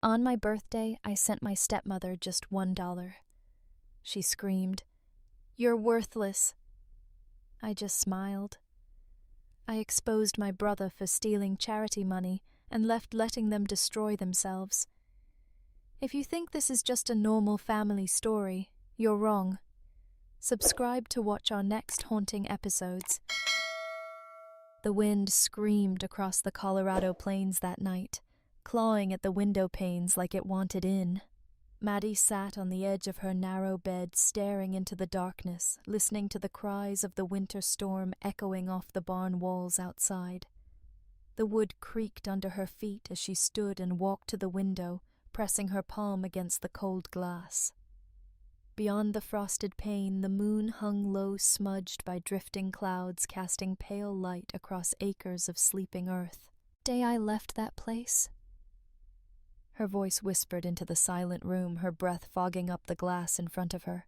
On my birthday, I sent my stepmother just $1. She screamed, "You're worthless." I just smiled. I exposed my brother for stealing charity money and left letting them destroy themselves. If you think this is just a normal family story, you're wrong. Subscribe to watch our next haunting episodes. The wind screamed across the Colorado plains that night, clawing at the window panes like it wanted in. Maddie sat on the edge of her narrow bed, staring into the darkness, listening to the cries of the winter storm echoing off the barn walls outside. The wood creaked under her feet as she stood and walked to the window, pressing her palm against the cold glass. Beyond the frosted pane, the moon hung low, smudged by drifting clouds, casting pale light across acres of sleeping earth. "Day I left that place?" Her voice whispered into the silent room, her breath fogging up the glass in front of her.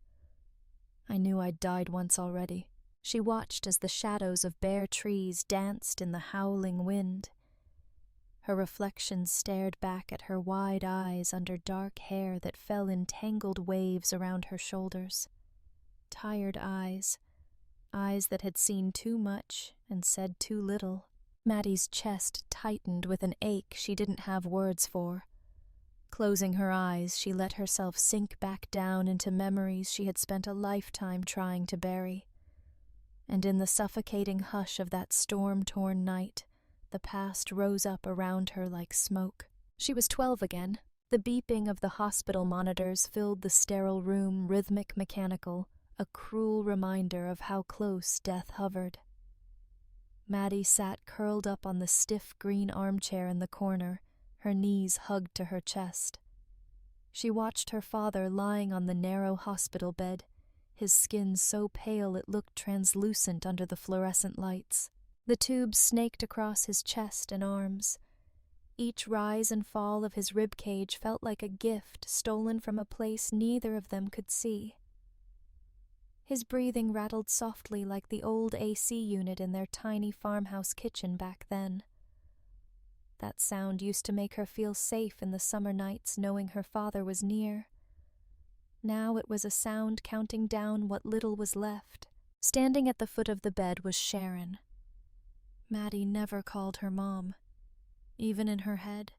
I knew I'd died once already. She watched as the shadows of bare trees danced in the howling wind. Her reflection stared back at her wide eyes under dark hair that fell in tangled waves around her shoulders. Tired eyes, eyes that had seen too much and said too little. Maddie's chest tightened with an ache she didn't have words for. Closing her eyes, she let herself sink back down into memories she had spent a lifetime trying to bury. And in the suffocating hush of that storm-torn night, the past rose up around her like smoke. She was 12 again. The beeping of the hospital monitors filled the sterile room, rhythmic, mechanical, a cruel reminder of how close death hovered. Maddie sat curled up on the stiff green armchair in the corner, her knees hugged to her chest. She watched her father lying on the narrow hospital bed, his skin so pale it looked translucent under the fluorescent lights. The tubes snaked across his chest and arms. Each rise and fall of his rib cage felt like a gift stolen from a place neither of them could see. His breathing rattled softly like the old AC unit in their tiny farmhouse kitchen back then. That sound used to make her feel safe in the summer nights, knowing her father was near. Now it was a sound counting down what little was left. Standing at the foot of the bed was Sharon. Maddie never called her mom, even in her head.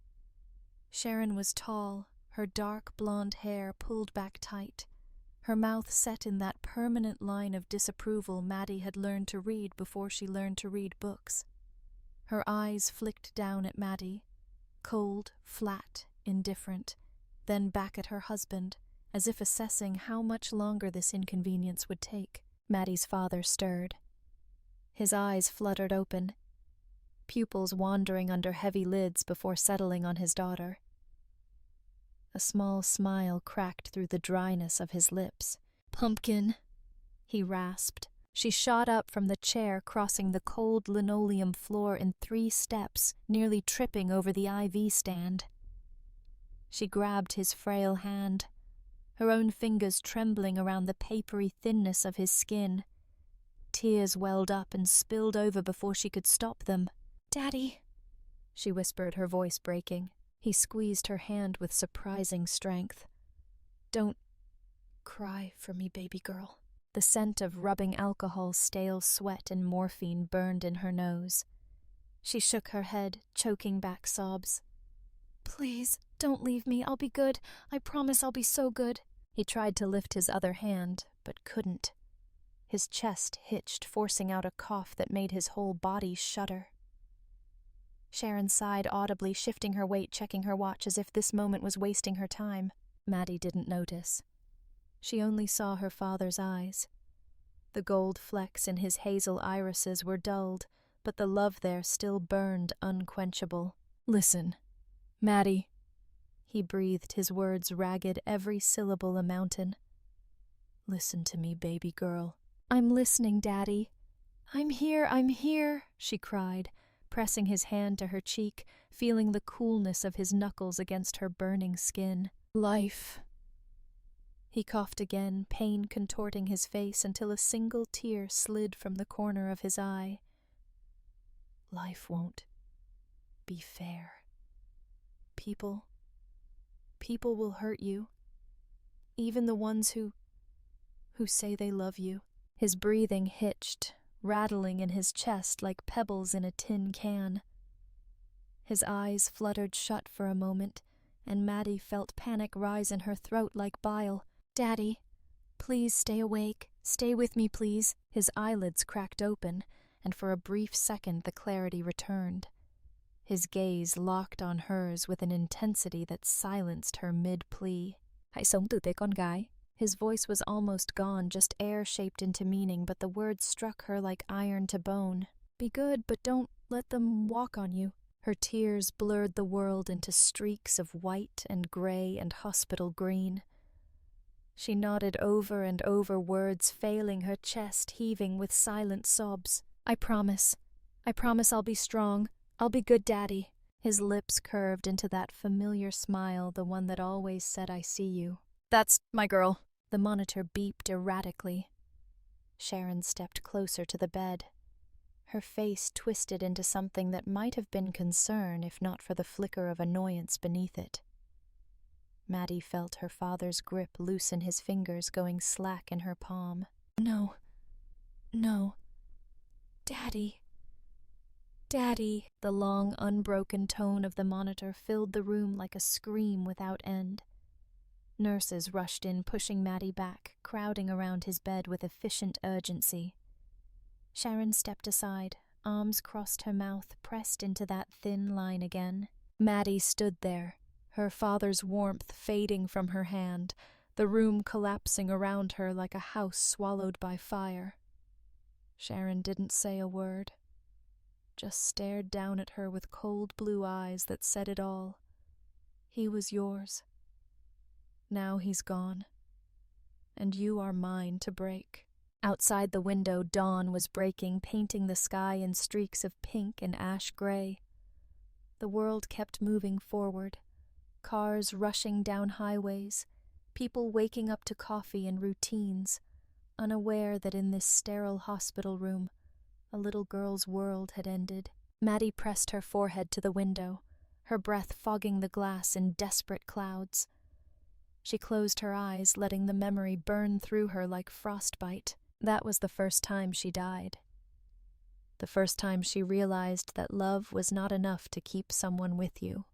Sharon was tall, her dark blonde hair pulled back tight, her mouth set in that permanent line of disapproval Maddie had learned to read before she learned to read books. Her eyes flicked down at Maddie, cold, flat, indifferent, then back at her husband, as if assessing how much longer this inconvenience would take. Maddie's father stirred. His eyes fluttered open, pupils wandering under heavy lids before settling on his daughter. A small smile cracked through the dryness of his lips. "Pumpkin," he rasped. She shot up from the chair, crossing the cold linoleum floor in 3 steps, nearly tripping over the IV stand. She grabbed his frail hand, her own fingers trembling around the papery thinness of his skin. Tears welled up and spilled over before she could stop them. "Daddy," she whispered, her voice breaking. He squeezed her hand with surprising strength. "Don't cry for me, baby girl." The scent of rubbing alcohol, stale sweat, and morphine burned in her nose. She shook her head, choking back sobs. "Please, don't leave me. I'll be good. I promise I'll be so good." He tried to lift his other hand, but couldn't. His chest hitched, forcing out a cough that made his whole body shudder. Sharon sighed audibly, shifting her weight, checking her watch as if this moment was wasting her time. Maddie didn't notice. She only saw her father's eyes. The gold flecks in his hazel irises were dulled, but the love there still burned unquenchable. "Listen, Maddie." He breathed, his words ragged, every syllable a mountain. "Listen to me, baby girl." "I'm listening, Daddy." I'm here," she cried, pressing his hand to her cheek, feeling the coolness of his knuckles against her burning skin. "Life." He coughed again, pain contorting his face until a single tear slid from the corner of his eye. "Life won't be fair. People People will hurt you. Even the ones who say they love you. His breathing hitched, rattling in his chest like pebbles in a tin can. His eyes fluttered shut for a moment, and Maddie felt panic rise in her throat like bile. "Daddy, please stay awake. Stay with me, please." His eyelids cracked open, and for a brief second the clarity returned. His gaze locked on hers with an intensity that silenced her mid-plea. "Hãy sống tử tế con gái." His voice was almost gone, just air shaped into meaning, but the words struck her like iron to bone. "Be good, but don't let them walk on you." Her tears blurred the world into streaks of white and gray and hospital green. She nodded over and over words, failing, her chest heaving with silent sobs. I promise I'll be strong. I'll be good, Daddy." His lips curved into that familiar smile, the one that always said, "I see you." "That's my girl." The monitor beeped erratically. Sharon stepped closer to the bed. Her face twisted into something that might have been concern if not for the flicker of annoyance beneath it. Maddie felt her father's grip loosen, his fingers going slack in her palm. No. Daddy. Daddy. The long, unbroken tone of the monitor filled the room like a scream without end. Nurses rushed in, pushing Maddie back, crowding around his bed with efficient urgency. Sharon stepped aside, arms crossed her mouth, pressed into that thin line again. Maddie stood there, her father's warmth fading from her hand, the room collapsing around her like a house swallowed by fire. Sharon didn't say a word, just stared down at her with cold blue eyes that said it all. He was yours. Now he's gone, and you are mine to break. Outside the window, dawn was breaking, painting the sky in streaks of pink and ash gray. The world kept moving forward, cars rushing down highways, people waking up to coffee and routines, unaware that in this sterile hospital room, a little girl's world had ended. Maddie pressed her forehead to the window, her breath fogging the glass in desperate clouds. She closed her eyes, letting the memory burn through her like frostbite. That was the first time she died. The first time she realized that love was not enough to keep someone with you,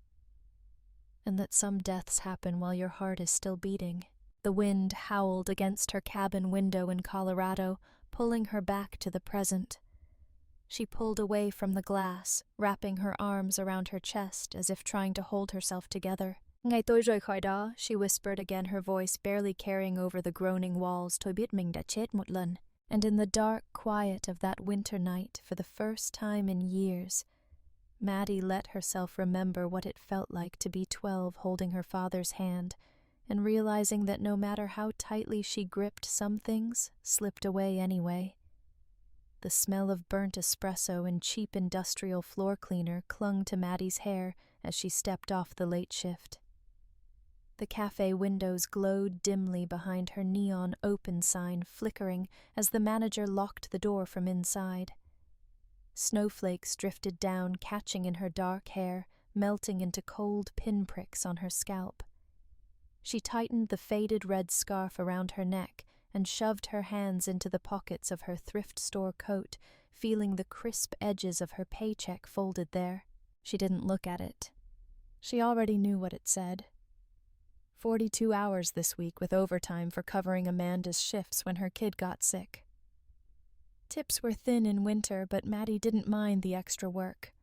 and that some deaths happen while your heart is still beating. The wind howled against her cabin window in Colorado, pulling her back to the present. She pulled away from the glass, wrapping her arms around her chest as if trying to hold herself together. "Ngày tôi rời khỏi đó," she whispered again, her voice barely carrying over the groaning walls, "tôi biết mình đã chết một lần." And in the dark quiet of that winter night, for the first time in years, Maddie let herself remember what it felt like to be 12 holding her father's hand, and realizing that no matter how tightly she gripped, some things slipped away anyway. The smell of burnt espresso and cheap industrial floor cleaner clung to Maddie's hair as she stepped off the late shift. The cafe windows glowed dimly behind her neon open sign, flickering as the manager locked the door from inside. Snowflakes drifted down, catching in her dark hair, melting into cold pinpricks on her scalp. She tightened the faded red scarf around her neck and shoved her hands into the pockets of her thrift store coat, feeling the crisp edges of her paycheck folded there. She didn't look at it. She already knew what it said. 42 hours this week with overtime for covering Amanda's shifts when her kid got sick. Tips were thin in winter, but Maddie didn't mind the extra work.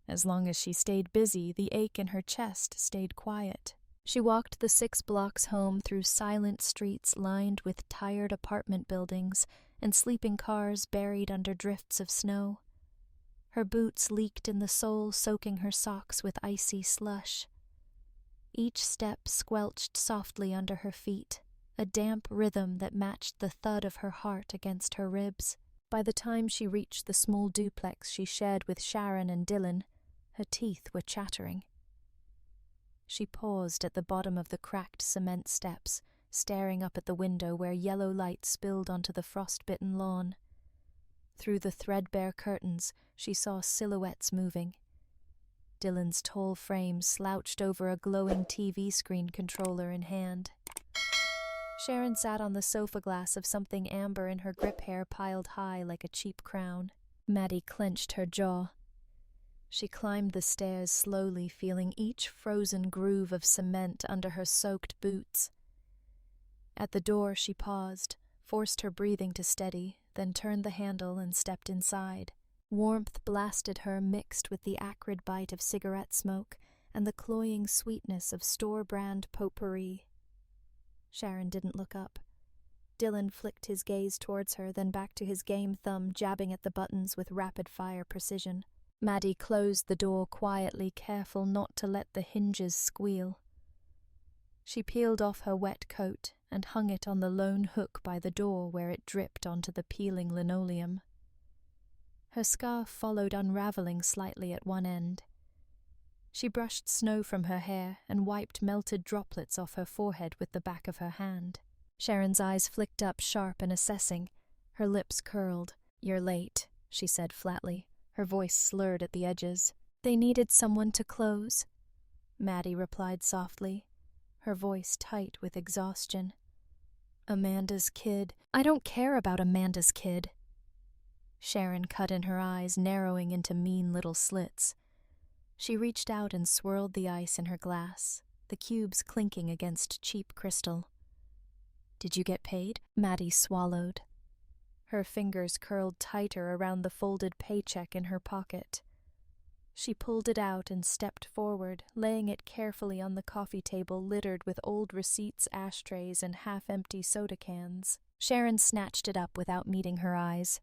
As long as she stayed busy, the ache in her chest stayed quiet. She walked the 6 blocks home through silent streets lined with tired apartment buildings and sleeping cars buried under drifts of snow. Her boots leaked in the sole, soaking her socks with icy slush. Each step squelched softly under her feet, a damp rhythm that matched the thud of her heart against her ribs. By the time she reached the small duplex she shared with Sharon and Dylan, her teeth were chattering. She paused at the bottom of the cracked cement steps, staring up at the window where yellow light spilled onto the frost-bitten lawn. Through the threadbare curtains, she saw silhouettes moving. Dylan's tall frame slouched over a glowing TV screen controller in hand. Sharon sat on the sofa glass of something amber in her grip hair piled high like a cheap crown. Maddie clenched her jaw. She climbed the stairs slowly, feeling each frozen groove of cement under her soaked boots. At the door, she paused, forced her breathing to steady, then turned the handle and stepped inside. Warmth blasted her, mixed with the acrid bite of cigarette smoke and the cloying sweetness of store-brand potpourri. Sharon didn't look up. Dylan flicked his gaze towards her, then back to his game thumb, jabbing at the buttons with rapid-fire precision. Maddie closed the door quietly, careful not to let the hinges squeal. She peeled off her wet coat and hung it on the lone hook by the door where it dripped onto the peeling linoleum. Her scarf followed, unraveling slightly at one end. She brushed snow from her hair and wiped melted droplets off her forehead with the back of her hand. Sharon's eyes flicked up, sharp and assessing. Her lips curled. "You're late," she said flatly. Her voice slurred at the edges. "They needed someone to close," Maddie replied softly, her voice tight with exhaustion. "Amanda's kid. I don't care about Amanda's kid." Sharon cut in her eyes, narrowing into mean little slits. She reached out and swirled the ice in her glass, the cubes clinking against cheap crystal. "Did you get paid?" Maddie swallowed. Her fingers curled tighter around the folded paycheck in her pocket. She pulled it out and stepped forward, laying it carefully on the coffee table littered with old receipts, ashtrays, and half-empty soda cans. Sharon snatched it up without meeting her eyes.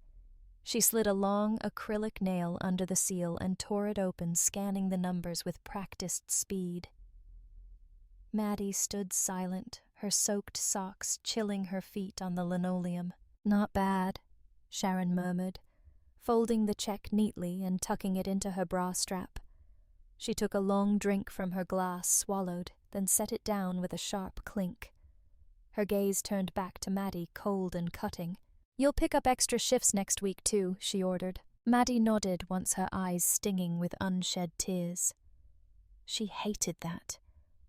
She slid a long acrylic nail under the seal and tore it open, scanning the numbers with practiced speed. Maddie stood silent, her soaked socks chilling her feet on the linoleum. "Not bad," Sharon murmured, folding the check neatly and tucking it into her bra strap. She took a long drink from her glass, swallowed, then set it down with a sharp clink. Her gaze turned back to Maddie, cold and cutting. "You'll pick up extra shifts next week, too," she ordered. Maddie nodded, once her eyes stinging with unshed tears. She hated that.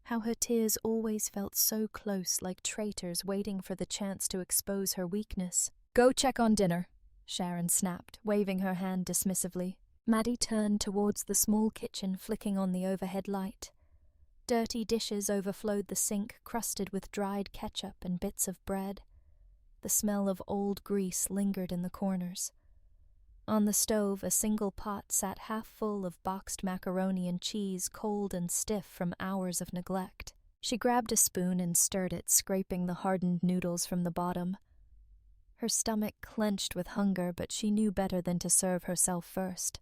How her tears always felt so close, like traitors waiting for the chance to expose her weakness. "Go check on dinner," Sharon snapped, waving her hand dismissively. Maddie turned towards the small kitchen, flicking on the overhead light. Dirty dishes overflowed the sink, crusted with dried ketchup and bits of bread. The smell of old grease lingered in the corners. On the stove, a single pot sat half full of boxed macaroni and cheese, cold and stiff from hours of neglect. She grabbed a spoon and stirred it, scraping the hardened noodles from the bottom. Her stomach clenched with hunger, but she knew better than to serve herself first.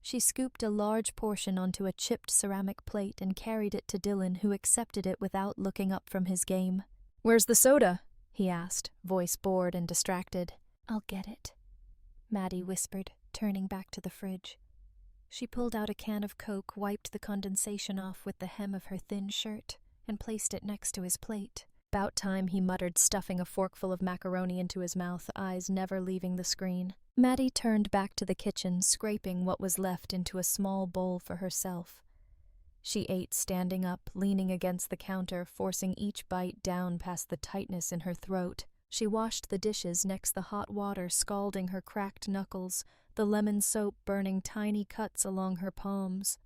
She scooped a large portion onto a chipped ceramic plate and carried it to Dylan, who accepted it without looking up from his game. "Where's the soda?" he asked, voice bored and distracted. "I'll get it," Maddie whispered, turning back to the fridge. She pulled out a can of Coke, wiped the condensation off with the hem of her thin shirt, and placed it next to his plate. "About time," he muttered, stuffing a forkful of macaroni into his mouth, eyes never leaving the screen. Maddie turned back to the kitchen, scraping what was left into a small bowl for herself. She ate standing up, leaning against the counter, forcing each bite down past the tightness in her throat. She washed the dishes next the hot water, scalding her cracked knuckles, the lemon soap burning tiny cuts along her palms.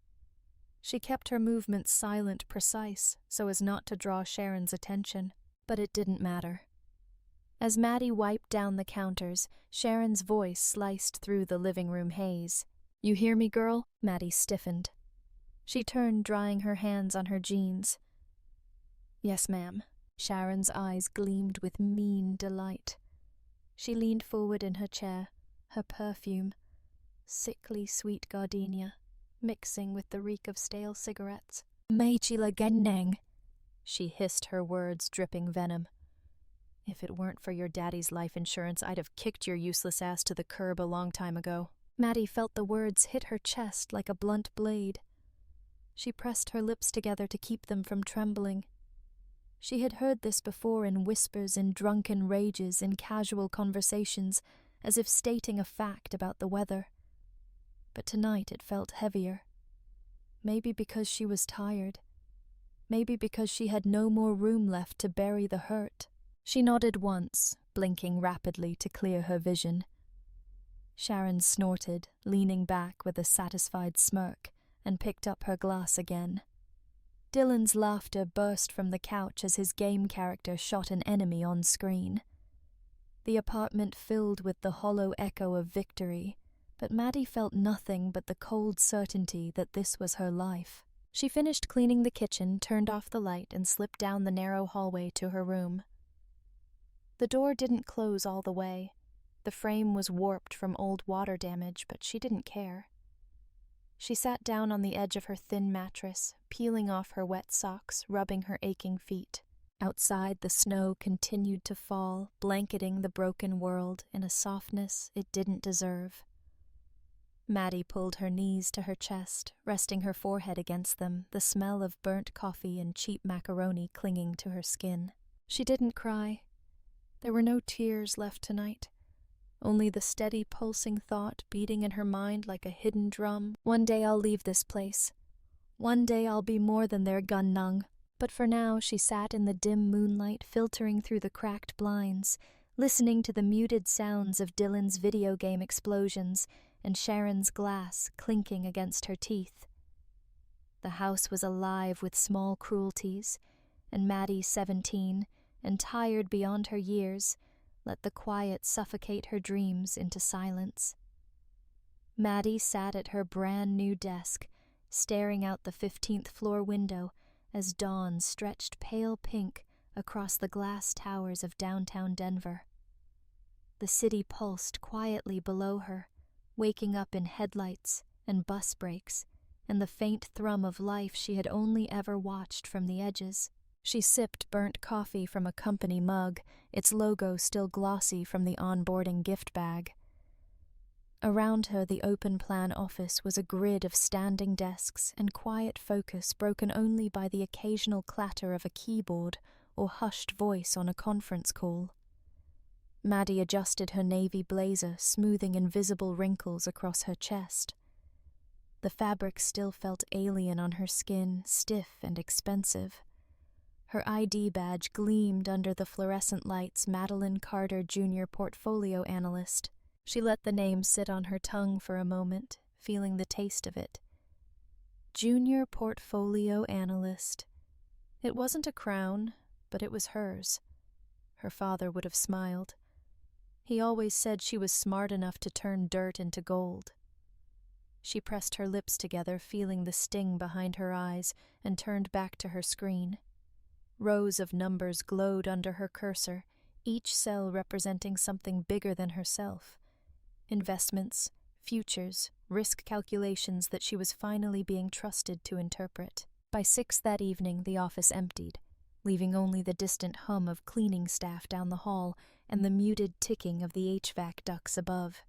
She kept her movements silent, precise, so as not to draw Sharon's attention. But it didn't matter. As Maddie wiped down the counters, Sharon's voice sliced through the living room haze. "You hear me, girl?" Maddie stiffened. She turned, drying her hands on her jeans. "Yes, ma'am." Sharon's eyes gleamed with mean delight. She leaned forward in her chair, her perfume, sickly sweet gardenia, mixing with the reek of stale cigarettes. "Meitila genneng," she hissed, her words dripping venom. "If it weren't for your daddy's life insurance, I'd have kicked your useless ass to the curb a long time ago." Maddie felt the words hit her chest like a blunt blade. She pressed her lips together to keep them from trembling. She had heard this before in whispers, in drunken rages, in casual conversations, as if stating a fact about the weather. But tonight it felt heavier. maybe because she was tired. Maybe because she had no more room left to bury the hurt. She nodded once, blinking rapidly to clear her vision. Sharon snorted, leaning back with a satisfied smirk, and picked up her glass again. Dylan's laughter burst from the couch as his game character shot an enemy on screen. The apartment filled with the hollow echo of victory, but Maddie felt nothing but the cold certainty that this was her life. She finished cleaning the kitchen, turned off the light, and slipped down the narrow hallway to her room. The door didn't close all the way. The frame was warped from old water damage, but she didn't care. She sat down on the edge of her thin mattress, peeling off her wet socks, rubbing her aching feet. Outside, the snow continued to fall, blanketing the broken world in a softness it didn't deserve. Maddie pulled her knees to her chest, resting her forehead against them, the smell of burnt coffee and cheap macaroni clinging to her skin. She didn't cry. There were no tears left tonight. Only the steady pulsing thought beating in her mind like a hidden drum. One day I'll leave this place. One day I'll be more than their gunnung. But for now she sat in the dim moonlight filtering through the cracked blinds, listening to the muted sounds of Dylan's video game explosions and Sharon's glass clinking against her teeth. The house was alive with small cruelties, and Maddie, 17, and tired beyond her years, let the quiet suffocate her dreams into silence. Maddie sat at her brand-new desk, staring out the 15th floor window as dawn stretched pale pink across the glass towers of downtown Denver. The city pulsed quietly below her, waking up in headlights and bus brakes and the faint thrum of life she had only ever watched from the edges. She sipped burnt coffee from a company mug, its logo still glossy from the onboarding gift bag. Around her, the open-plan office was a grid of standing desks and quiet focus broken only by the occasional clatter of a keyboard or hushed voice on a conference call. Maddie adjusted her navy blazer, smoothing invisible wrinkles across her chest. The fabric still felt alien on her skin, stiff and expensive. Her ID badge gleamed under the fluorescent lights. Madeline Carter, Jr., portfolio analyst. She let the name sit on her tongue for a moment, feeling the taste of it. Junior portfolio analyst. It wasn't a crown, but it was hers. Her father would have smiled. He always said she was smart enough to turn dirt into gold. She pressed her lips together, feeling the sting behind her eyes, and turned back to her screen. Rows of numbers glowed under her cursor, each cell representing something bigger than herself. Investments, futures, risk calculations that she was finally being trusted to interpret. By 6 that evening, the office emptied, leaving only the distant hum of cleaning staff down the hall and the muted ticking of the HVAC ducts above.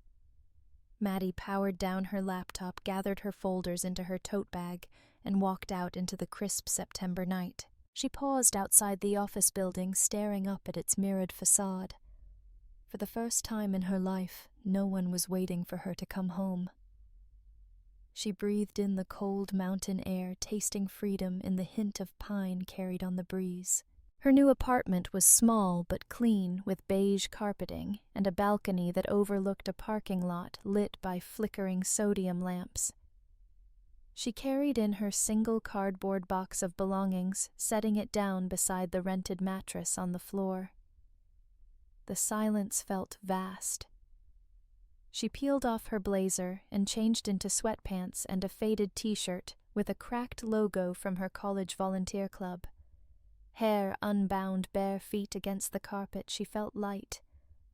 Maddie powered down her laptop, gathered her folders into her tote bag, and walked out into the crisp September night. She paused outside the office building, staring up at its mirrored facade. For the first time in her life, no one was waiting for her to come home. She breathed in the cold mountain air, tasting freedom in the hint of pine carried on the breeze. Her new apartment was small but clean, with beige carpeting and a balcony that overlooked a parking lot lit by flickering sodium lamps. She carried in her single cardboard box of belongings, setting it down beside the rented mattress on the floor. The silence felt vast. She peeled off her blazer and changed into sweatpants and a faded t-shirt with a cracked logo from her college volunteer club. Hair unbound, bare feet against the carpet, she felt light,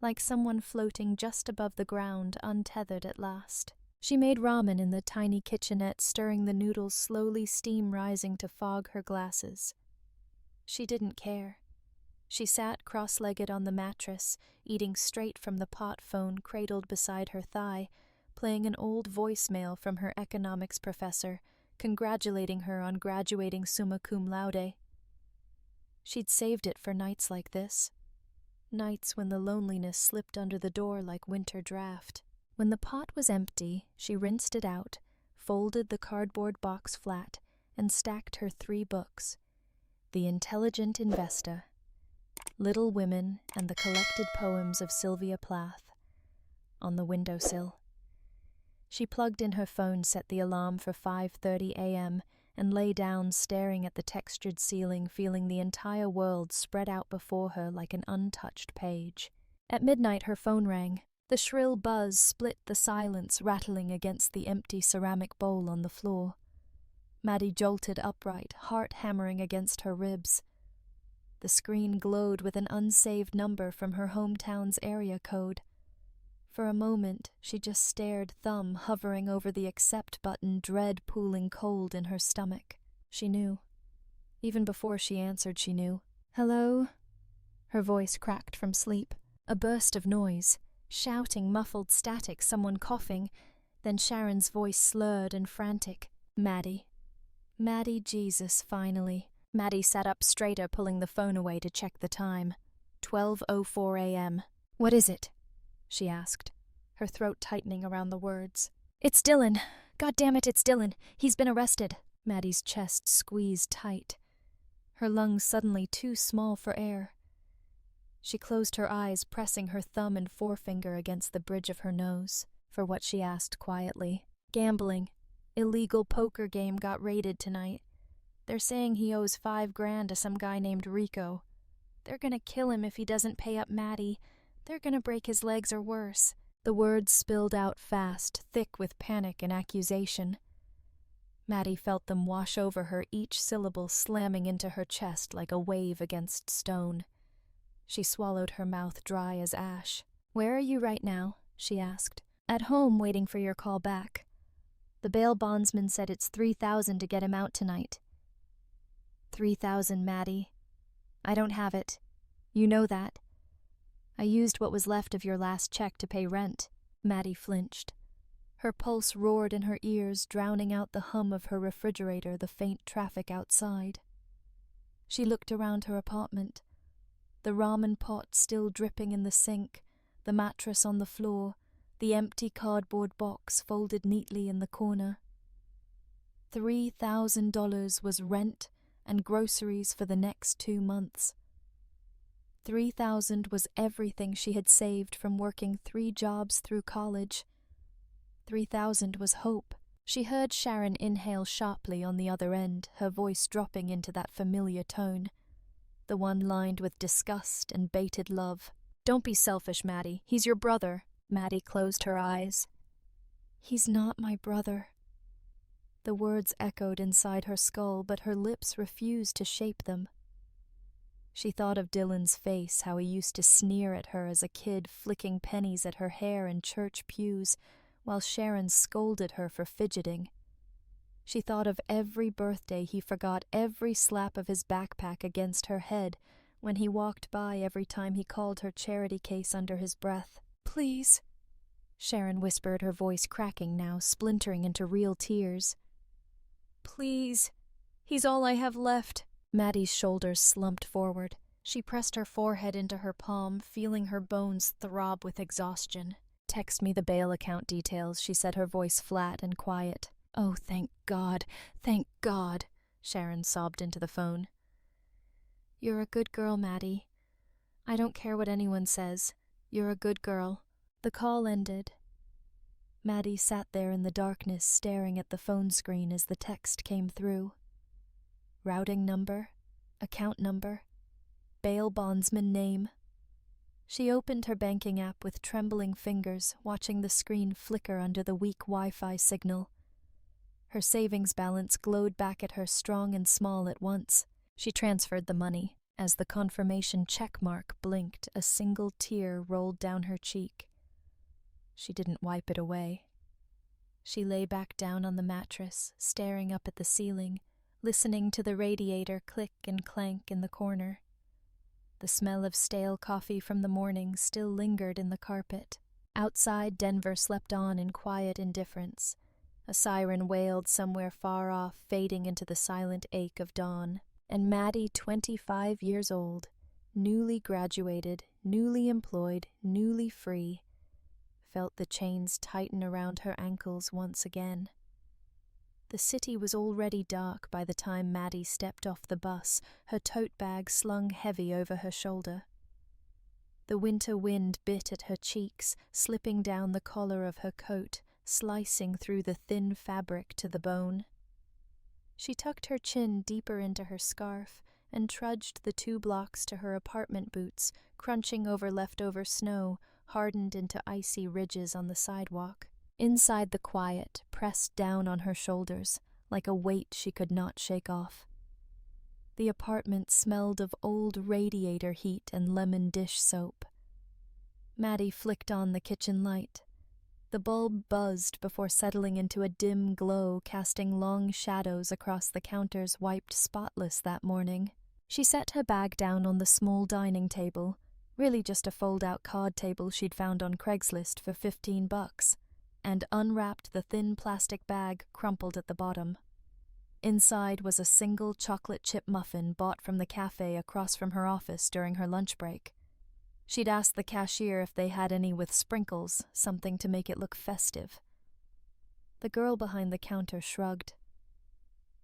like someone floating just above the ground, untethered at last. She made ramen in the tiny kitchenette, stirring the noodles slowly, steam rising to fog her glasses. She didn't care. She sat cross-legged on the mattress, eating straight from the pot phone cradled beside her thigh, playing an old voicemail from her economics professor, congratulating her on graduating summa cum laude. She'd saved it for nights like this. Nights when the loneliness slipped under the door like winter draft. When the pot was empty, she rinsed it out, folded the cardboard box flat and stacked her 3 books: The Intelligent Investor, Little Women, and the collected poems of Sylvia Plath, on the windowsill. She plugged in her phone, set the alarm for 5:30 a.m., and lay down staring at the textured ceiling, feeling the entire world spread out before her like an untouched page. At midnight her phone rang. The shrill buzz split the silence, rattling against the empty ceramic bowl on the floor. Maddie jolted upright, heart hammering against her ribs. The screen glowed with an unsaved number from her hometown's area code. For a moment, she just stared, thumb hovering over the accept button, dread pooling cold in her stomach. She knew. Even before she answered, she knew. "Hello?" Her voice cracked from sleep. A burst of noise. Shouting, muffled static, someone coughing. Then Sharon's voice slurred and frantic. "Maddie. Maddie, Jesus, finally." Maddie sat up straighter, pulling the phone away to check the time. 12:04 a.m. "What is it?" she asked, her throat tightening around the words. "It's Dylan. God damn it, it's Dylan. He's been arrested." Maddie's chest squeezed tight, her lungs suddenly too small for air. She closed her eyes, pressing her thumb and forefinger against the bridge of her nose, for what she asked quietly. "Gambling. Illegal poker game got raided tonight. They're saying he owes $5,000 to some guy named Rico. They're gonna kill him if he doesn't pay up Maddie. They're gonna break his legs or worse." The words spilled out fast, thick with panic and accusation. Maddie felt them wash over her, each syllable slamming into her chest like a wave against stone. She swallowed, her mouth dry as ash. "Where are you right now?" she asked. "At home, waiting for your call back. The bail bondsman said it's $3,000 to get him out tonight." $3,000, Maddie. I don't have it. You know that. I used what was left of your last check to pay rent." Maddie flinched. Her pulse roared in her ears, drowning out the hum of her refrigerator, the faint traffic outside. She looked around her apartment. The ramen pot still dripping in the sink, the mattress on the floor, the empty cardboard box folded neatly in the corner. $3,000 was rent and groceries for the next 2 months. $3,000 was everything she had saved from working 3 jobs through college. $3,000 was hope. She heard Sharon inhale sharply on the other end, her voice dropping into that familiar tone, the one lined with disgust and bated love. "Don't be selfish, Maddie. He's your brother." Maddie closed her eyes. "He's not my brother." The words echoed inside her skull, but her lips refused to shape them. She thought of Dylan's face, how he used to sneer at her as a kid, flicking pennies at her hair in church pews, while Sharon scolded her for fidgeting. She thought of every birthday he forgot, every slap of his backpack against her head, when he walked by, every time he called her charity case under his breath. "Please," Sharon whispered, her voice cracking now, splintering into real tears. "Please. He's all I have left." Maddie's shoulders slumped forward. She pressed her forehead into her palm, feeling her bones throb with exhaustion. "Text me the bail account details," she said, her voice flat and quiet. "Oh, thank God, Sharon sobbed into the phone. "You're a good girl, Maddie. I don't care what anyone says. You're a good girl." The call ended. Maddie sat there in the darkness, staring at the phone screen as the text came through. Routing number, account number, bail bondsman name. She opened her banking app with trembling fingers, watching the screen flicker under the weak Wi-Fi signal. Her savings balance glowed back at her, strong and small at once. She transferred the money. As the confirmation check mark blinked, a single tear rolled down her cheek. She didn't wipe it away. She lay back down on the mattress, staring up at the ceiling, listening to the radiator click and clank in the corner. The smell of stale coffee from the morning still lingered in the carpet. Outside, Denver slept on in quiet indifference. A siren wailed somewhere far off, fading into the silent ache of dawn. And Maddie, 25 years old, newly graduated, newly employed, newly free, felt the chains tighten around her ankles once again. The city was already dark by the time Maddie stepped off the bus, her tote bag slung heavy over her shoulder. The winter wind bit at her cheeks, slipping down the collar of her coat, slicing through the thin fabric to the bone. She tucked her chin deeper into her scarf and trudged the 2 blocks to her apartment boots, crunching over leftover snow, hardened into icy ridges on the sidewalk. Inside the quiet pressed down on her shoulders, like a weight she could not shake off. The apartment smelled of old radiator heat and lemon dish soap. Maddie flicked on the kitchen light. The bulb buzzed before settling into a dim glow, casting long shadows across the counters wiped spotless that morning. She set her bag down on the small dining table, really just a fold-out card table she'd found on Craigslist for $15, and unwrapped the thin plastic bag crumpled at the bottom. Inside was a single chocolate chip muffin bought from the cafe across from her office during her lunch break. She'd asked the cashier if they had any with sprinkles, something to make it look festive. The girl behind the counter shrugged.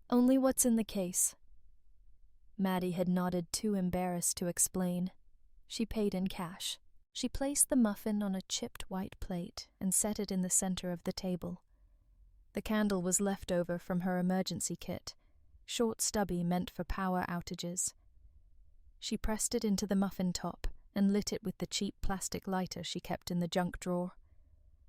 "Only what's in the case." Maddie had nodded, too embarrassed to explain. She paid in cash. She placed the muffin on a chipped white plate and set it in the center of the table. The candle was left over from her emergency kit, short stubby meant for power outages. She pressed it into the muffin top and lit it with the cheap plastic lighter she kept in the junk drawer.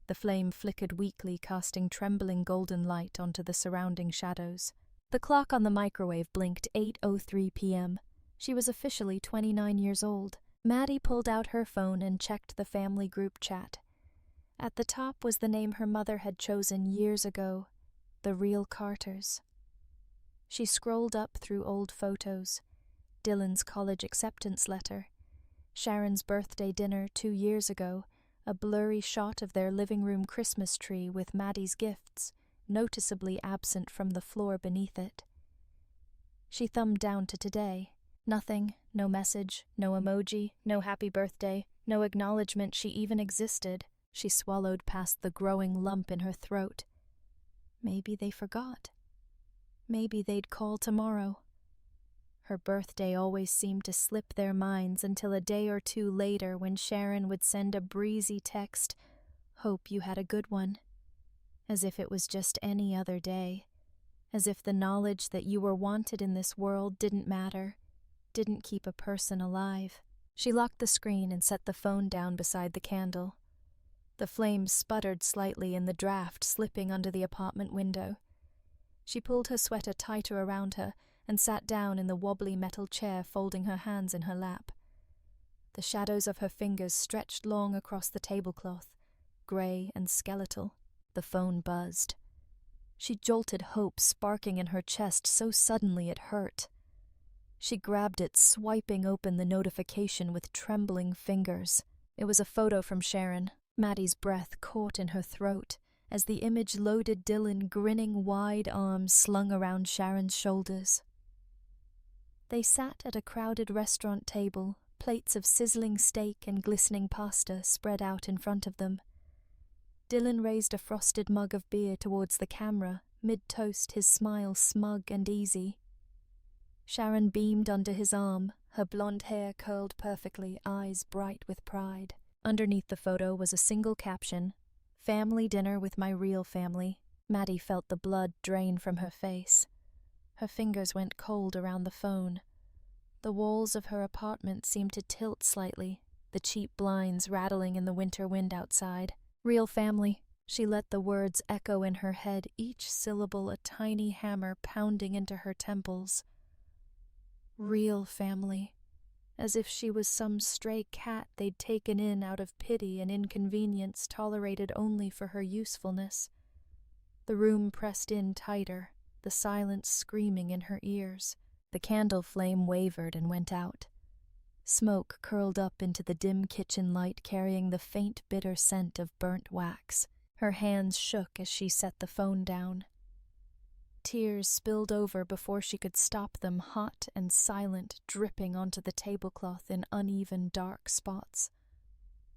The flame flickered weakly, casting trembling golden light onto the surrounding shadows. The clock on the microwave blinked 8:03 p.m. She was officially 29 years old. Maddie pulled out her phone and checked the family group chat. At the top was the name her mother had chosen years ago, the real Carters. She scrolled up through old photos, Dylan's college acceptance letter, Sharon's birthday dinner 2 years ago, a blurry shot of their living room Christmas tree with Maddie's gifts, noticeably absent from the floor beneath it. She thumbed down to today. Nothing, no message, no emoji, no happy birthday, no acknowledgement she even existed. She swallowed past the growing lump in her throat. Maybe they forgot. Maybe they'd call tomorrow. Her birthday always seemed to slip their minds until a day or 2 later when Sharon would send a breezy text, "Hope you had a good one," as if it was just any other day, as if the knowledge that you were wanted in this world didn't matter, didn't keep a person alive. She locked the screen and set the phone down beside the candle. The flames sputtered slightly in the draft slipping under the apartment window. She pulled her sweater tighter around her and sat down in the wobbly metal chair, folding her hands in her lap. The shadows of her fingers stretched long across the tablecloth, grey and skeletal. The phone buzzed. She jolted hope sparking in her chest so suddenly it hurt. She grabbed it, swiping open the notification with trembling fingers. It was a photo from Sharon. Maddie's breath caught in her throat as the image loaded Dylan grinning, wide arms slung around Sharon's shoulders. They sat at a crowded restaurant table, plates of sizzling steak and glistening pasta spread out in front of them. Dylan raised a frosted mug of beer towards the camera, mid-toast, his smile smug and easy. Sharon beamed under his arm, her blonde hair curled perfectly, eyes bright with pride. Underneath the photo was a single caption, "Family dinner with my real family." Maddie felt the blood drain from her face. Her fingers went cold around the phone. The walls of her apartment seemed to tilt slightly, the cheap blinds rattling in the winter wind outside. Real family. She let the words echo in her head, each syllable a tiny hammer pounding into her temples. Real family. As if she was some stray cat they'd taken in out of pity and inconvenience tolerated only for her usefulness. The room pressed in tighter, the silence screaming in her ears. The candle flame wavered and went out. Smoke curled up into the dim kitchen light, carrying the faint, bitter scent of burnt wax. Her hands shook as she set the phone down. Tears spilled over before she could stop them, hot and silent, dripping onto the tablecloth in uneven, dark spots.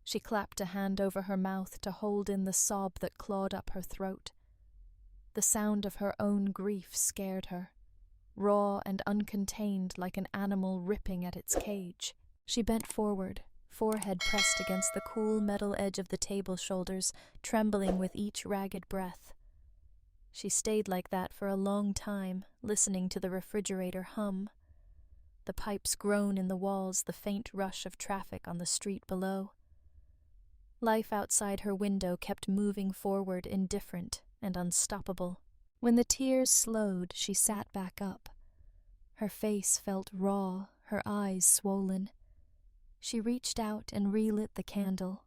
She clapped a hand over her mouth to hold in the sob that clawed up her throat. The sound of her own grief scared her, raw and uncontained like an animal ripping at its cage. She bent forward, forehead pressed against the cool metal edge of the table shoulders, trembling with each ragged breath. She stayed like that for a long time, listening to the refrigerator hum, the pipes groan in the walls, the faint rush of traffic on the street below. Life outside her window kept moving forward, indifferent and unstoppable. When the tears slowed, she sat back up. Her face felt raw, her eyes swollen. She reached out and relit the candle.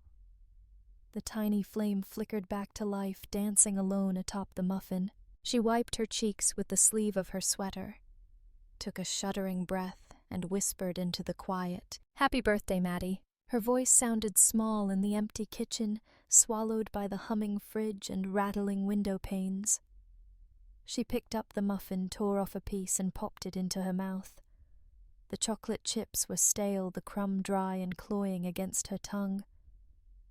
The tiny flame flickered back to life, dancing alone atop the muffin. She wiped her cheeks with the sleeve of her sweater, took a shuddering breath, and whispered into the quiet, "Happy birthday, Maddie." Her voice sounded small in the empty kitchen, swallowed by the humming fridge and rattling window panes. She picked up the muffin, tore off a piece, and popped it into her mouth. The chocolate chips were stale, the crumb dry and cloying against her tongue.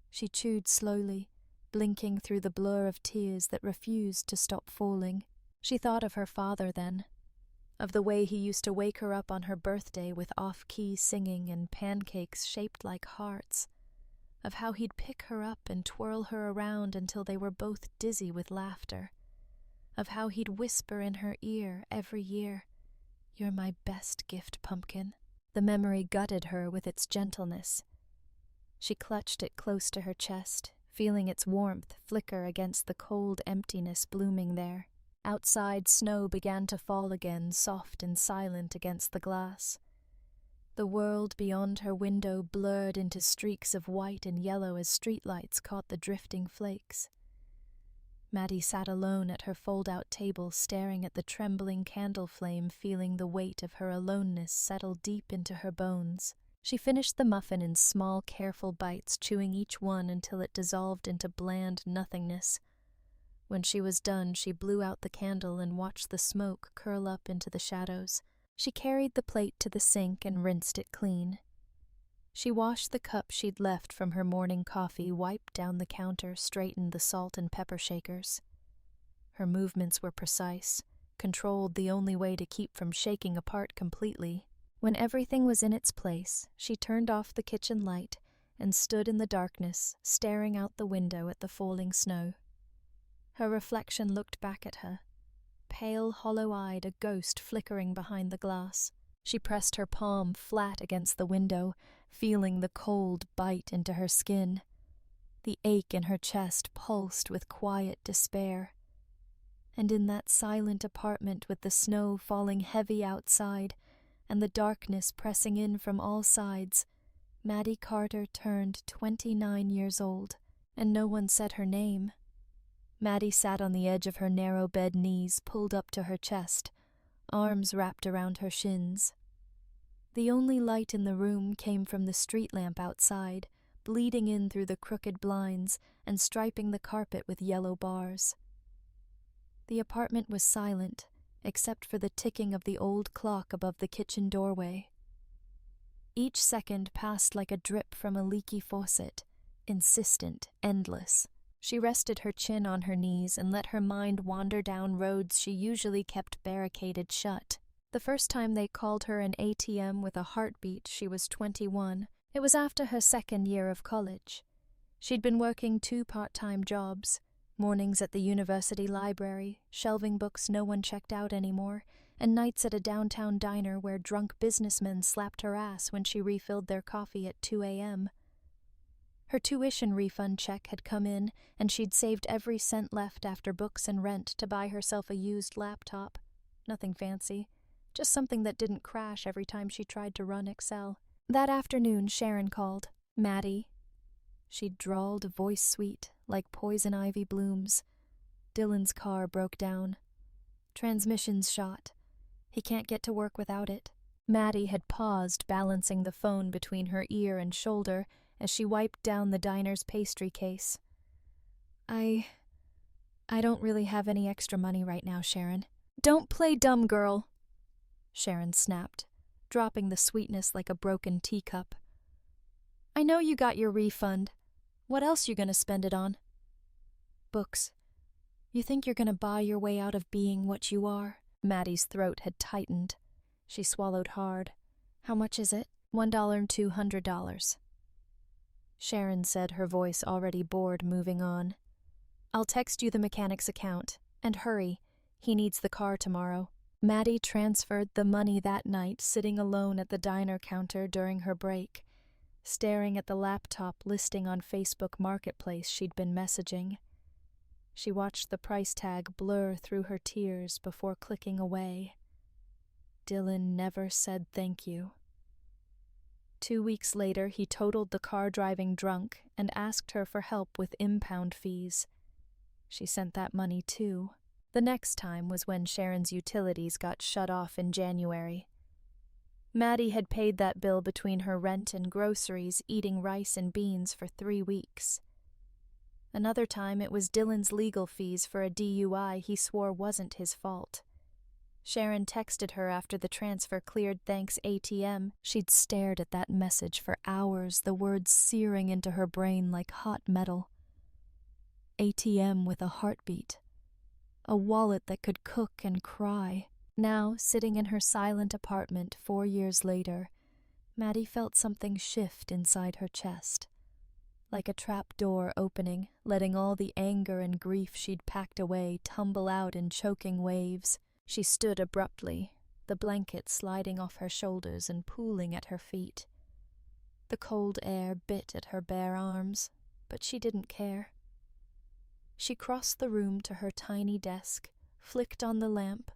She chewed slowly, blinking through the blur of tears that refused to stop falling. She thought of her father then, of the way he used to wake her up on her birthday with off-key singing and pancakes shaped like hearts, of how he'd pick her up and twirl her around until they were both dizzy with laughter, of how he'd whisper in her ear every year, "You're my best gift, pumpkin." The memory gutted her with its gentleness. She clutched it close to her chest, feeling its warmth flicker against the cold emptiness blooming there. Outside, snow began to fall again, soft and silent against the glass. The world beyond her window blurred into streaks of white and yellow as streetlights caught the drifting flakes. Maddie sat alone at her fold-out table, staring at the trembling candle flame, feeling the weight of her aloneness settle deep into her bones. She finished the muffin in small, careful bites, chewing each one until it dissolved into bland nothingness. When she was done, she blew out the candle and watched the smoke curl up into the shadows. She carried the plate to the sink and rinsed it clean. She washed the cup she'd left from her morning coffee, wiped down the counter, straightened the salt and pepper shakers. Her movements were precise, controlled the only way to keep from shaking apart completely. When everything was in its place, she turned off the kitchen light and stood in the darkness, staring out the window at the falling snow. Her reflection looked back at her, pale, hollow-eyed, a ghost flickering behind the glass. She pressed her palm flat against the window, feeling the cold bite into her skin. The ache in her chest pulsed with quiet despair. And in that silent apartment with the snow falling heavy outside and the darkness pressing in from all sides, Maddie Carter turned 29 years old, and no one said her name. Maddie sat on the edge of her narrow bed, knees pulled up to her chest, arms wrapped around her shins. The only light in the room came from the street lamp outside, bleeding in through the crooked blinds and striping the carpet with yellow bars. The apartment was silent, except for the ticking of the old clock above the kitchen doorway. Each second passed like a drip from a leaky faucet, insistent, endless. She rested her chin on her knees and let her mind wander down roads she usually kept barricaded shut. The first time they called her an ATM with a heartbeat, she was 21. It was after her second year of college. She'd been working 2 part-time jobs, mornings at the university library, shelving books no one checked out anymore, and nights at a downtown diner where drunk businessmen slapped her ass when she refilled their coffee at 2 a.m. Her tuition refund check had come in, and she'd saved every cent left after books and rent to buy herself a used laptop. Nothing fancy, just something that didn't crash every time she tried to run Excel. That afternoon, Sharon called. "Maddie." She'd drawled, a voice sweet, like poison ivy blooms. Dylan's car broke down. Transmission's shot. He can't get to work without it. Maddie had paused, balancing the phone between her ear and shoulder as she wiped down the diner's pastry case. I don't really have any extra money right now, Sharon." "Don't play dumb, girl," Sharon snapped, dropping the sweetness like a broken teacup. "I know you got your refund. What else you gonna spend it on?" "Books. You think you're gonna buy your way out of being what you are? Maddie's throat had tightened. She swallowed hard. How much is it? $1,200. Sharon said, her voice already bored, moving on. I'll text you the mechanic's account. And hurry. He needs the car tomorrow. Maddie transferred the money that night, sitting alone at the diner counter during her break, staring at the laptop listing on Facebook Marketplace she'd been messaging. She watched the price tag blur through her tears before clicking away. Dylan never said thank you. 2 weeks later, he totaled the car driving drunk and asked her for help with impound fees. She sent that money too. The next time was when Sharon's utilities got shut off in January. Maddie had paid that bill between her rent and groceries, eating rice and beans for 3 weeks. Another time it was Dylan's legal fees for a DUI he swore wasn't his fault. Sharon texted her after the transfer cleared, thanks ATM. She'd stared at that message for hours, the words searing into her brain like hot metal. ATM with a heartbeat. A wallet that could cook and cry. Now, sitting in her silent apartment 4 years later, Maddie felt something shift inside her chest. Like a trap door opening, letting all the anger and grief she'd packed away tumble out in choking waves. She stood abruptly, the blanket sliding off her shoulders and pooling at her feet. The cold air bit at her bare arms, but she didn't care. She crossed the room to her tiny desk, flicked on the lamp,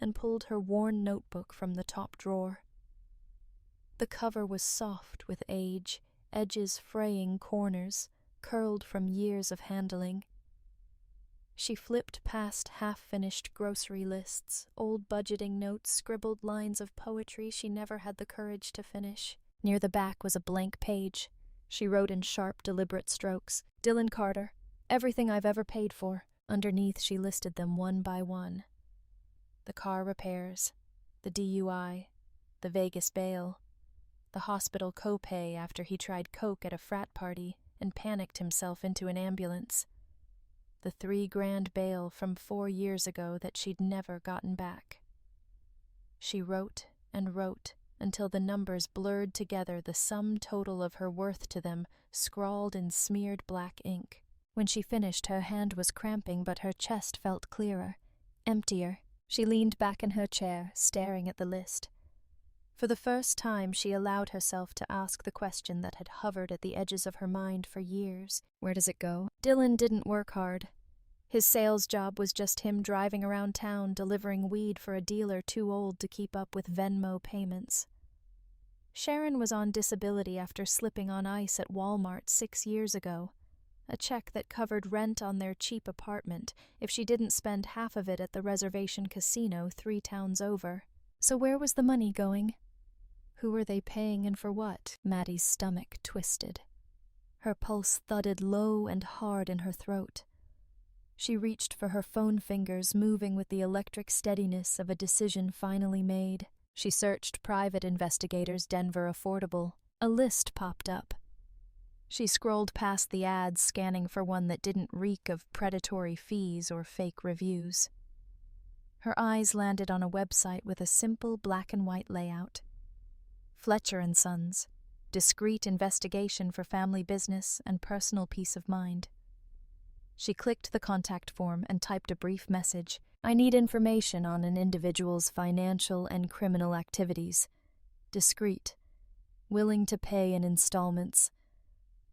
and pulled her worn notebook from the top drawer. The cover was soft with age, edges fraying corners, curled from years of handling. She flipped past half-finished grocery lists, old budgeting notes, scribbled lines of poetry she never had the courage to finish. Near the back was a blank page. She wrote in sharp, deliberate strokes, Dylan Carter, everything I've ever paid for. Underneath, she listed them one by one. The car repairs, the DUI, the Vegas bail, the hospital copay after he tried coke at a frat party and panicked himself into an ambulance, the $3,000 bail from 4 years ago that she'd never gotten back. She wrote and wrote until the numbers blurred together, the sum total of her worth to them, scrawled in smeared black ink. When she finished, her hand was cramping, but her chest felt clearer, emptier. She leaned back in her chair, staring at the list. For the first time, she allowed herself to ask the question that had hovered at the edges of her mind for years. Where does it go? Dylan didn't work hard. His sales job was just him driving around town delivering weed for a dealer too old to keep up with Venmo payments. Sharon was on disability after slipping on ice at Walmart 6 years ago. A check that covered rent on their cheap apartment if she didn't spend half of it at the reservation casino 3 towns over. So where was the money going? Who were they paying and for what? Maddie's stomach twisted. Her pulse thudded low and hard in her throat. She reached for her phone fingers, moving with the electric steadiness of a decision finally made. She searched Private Investigators Denver Affordable. A list popped up. She scrolled past the ads, scanning for one that didn't reek of predatory fees or fake reviews. Her eyes landed on a website with a simple black and white layout. Fletcher & Sons, discreet investigation for family business and personal peace of mind. She clicked the contact form and typed a brief message. I need information on an individual's financial and criminal activities. Discreet. Willing to pay in installments.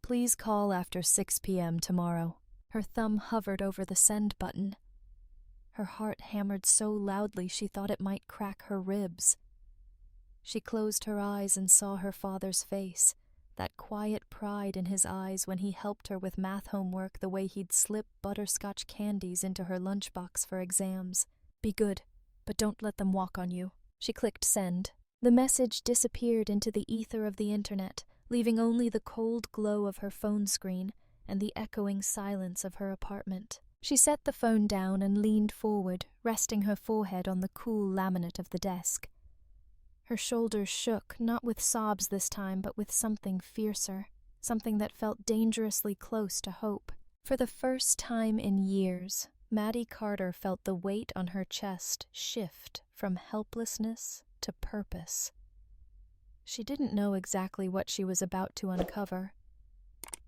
Please call after 6 p.m. tomorrow. Her thumb hovered over the send button. Her heart hammered so loudly she thought it might crack her ribs. She closed her eyes and saw her father's face, that quiet pride in his eyes when he helped her with math homework the way he'd slip butterscotch candies into her lunchbox for exams. Be good, but don't let them walk on you. She clicked send. The message disappeared into the ether of the internet, leaving only the cold glow of her phone screen and the echoing silence of her apartment. She set the phone down and leaned forward, resting her forehead on the cool laminate of the desk. Her shoulders shook, not with sobs this time, but with something fiercer, something that felt dangerously close to hope. For the first time in years, Maddie Carter felt the weight on her chest shift from helplessness to purpose. She didn't know exactly what she was about to uncover,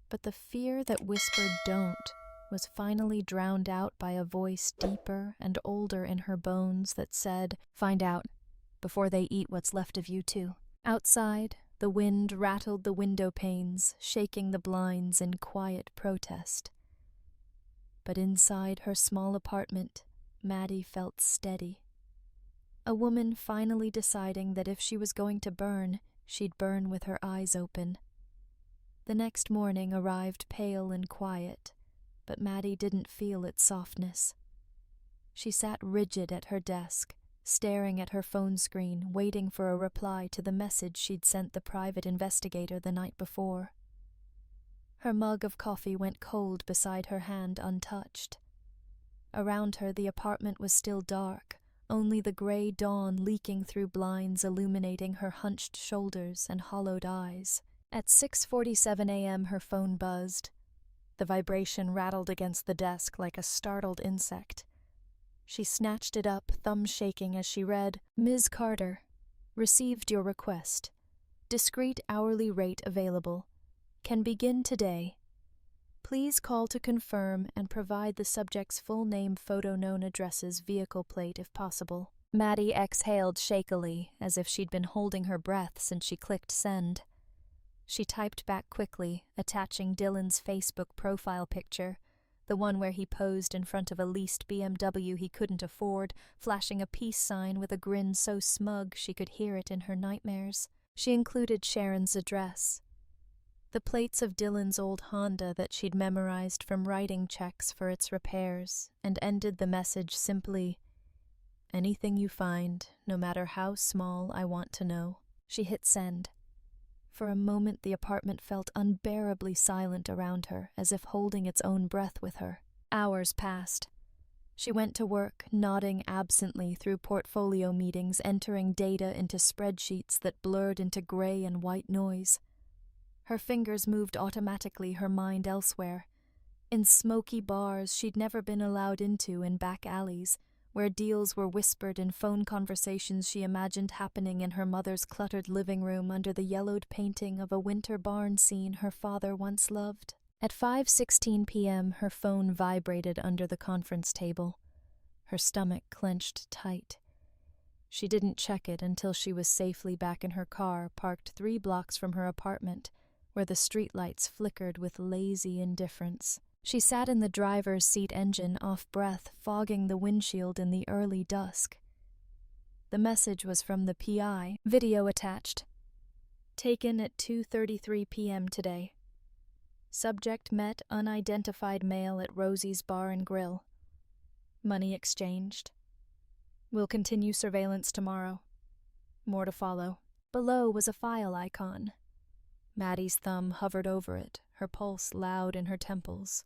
but the fear that whispered "don't" was finally drowned out by a voice deeper and older in her bones that said, "Find out, before they eat what's left of you too." Outside, the wind rattled the window panes, shaking the blinds in quiet protest. But inside her small apartment, Maddie felt steady. A woman finally deciding that if she was going to burn, she'd burn with her eyes open. The next morning arrived pale and quiet, but Maddie didn't feel its softness. She sat rigid at her desk, staring at her phone screen, waiting for a reply to the message she'd sent the private investigator the night before. Her mug of coffee went cold beside her hand untouched. Around her the apartment was still dark, only the gray dawn leaking through blinds illuminating her hunched shoulders and hollowed eyes. At 6:47 a.m. her phone buzzed. The vibration rattled against the desk like a startled insect. She snatched it up, thumb shaking as she read, "Ms. Carter, received your request. Discrete hourly rate available. Can begin today. Please call to confirm and provide the subject's full name, photo, known addresses, vehicle plate if possible." Maddie exhaled shakily, as if she'd been holding her breath since she clicked send. She typed back quickly, attaching Dylan's Facebook profile picture, the one where he posed in front of a leased BMW he couldn't afford, flashing a peace sign with a grin so smug she could hear it in her nightmares. She included Sharon's address. The plates of Dylan's old Honda that she'd memorized from writing checks for its repairs, and ended the message simply, "Anything you find, no matter how small, I want to know." She hit send. For a moment the apartment felt unbearably silent around her, as if holding its own breath with her. Hours passed. She went to work, nodding absently through portfolio meetings, entering data into spreadsheets that blurred into gray and white noise. Her fingers moved automatically, her mind elsewhere. In smoky bars she'd never been allowed into, in back alleys, where deals were whispered in phone conversations she imagined happening in her mother's cluttered living room under the yellowed painting of a winter barn scene her father once loved. At 5:16 p.m. her phone vibrated under the conference table. Her stomach clenched tight. She didn't check it until she was safely back in her car, parked 3 blocks from her apartment, where the streetlights flickered with lazy indifference. She sat in the driver's seat engine, off breath, fogging the windshield in the early dusk. The message was from the PI, video attached. Taken at 2:33 p.m. today. Subject met unidentified male at Rosie's Bar and Grill. Money exchanged. Will continue surveillance tomorrow. More to follow. Below was a file icon. Maddie's thumb hovered over it, her pulse loud in her temples.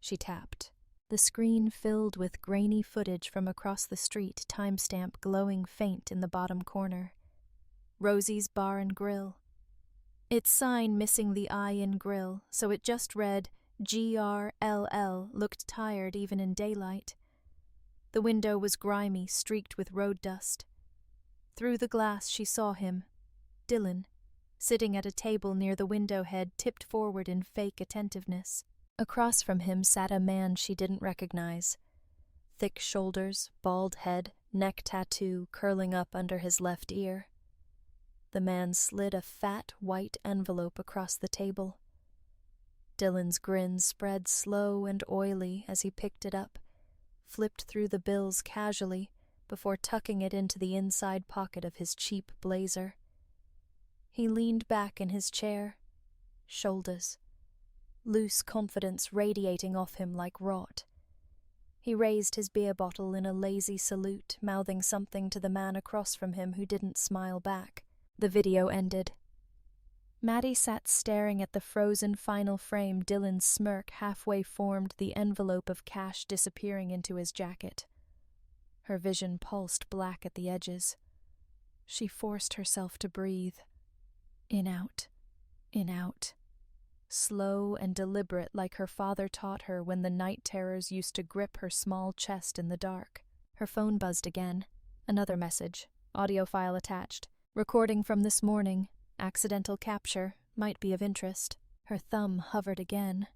She tapped. The screen filled with grainy footage from across the street, timestamp glowing faint in the bottom corner. Rosie's Bar and Grill. Its sign missing the I in grill, so it just read GRLL, looked tired even in daylight. The window was grimy, streaked with road dust. Through the glass she saw him, Dylan, sitting at a table near the window head, tipped forward in fake attentiveness. Across from him sat a man she didn't recognize. Thick shoulders, bald head, neck tattoo curling up under his left ear. The man slid a fat, white envelope across the table. Dylan's grin spread slow and oily as he picked it up, flipped through the bills casually before tucking it into the inside pocket of his cheap blazer. He leaned back in his chair, shoulders, loose confidence radiating off him like rot. He raised his beer bottle in a lazy salute, mouthing something to the man across from him who didn't smile back. The video ended. Maddie sat staring at the frozen final frame. Dylan's smirk halfway formed the envelope of cash disappearing into his jacket. Her vision pulsed black at the edges. She forced herself to breathe. In, out. In, out. slow and deliberate like her father taught her when the night terrors used to grip her small chest in the dark. Her phone buzzed again. Another message, audio file attached. Recording from this morning, accidental capture, might be of interest. Her thumb hovered again.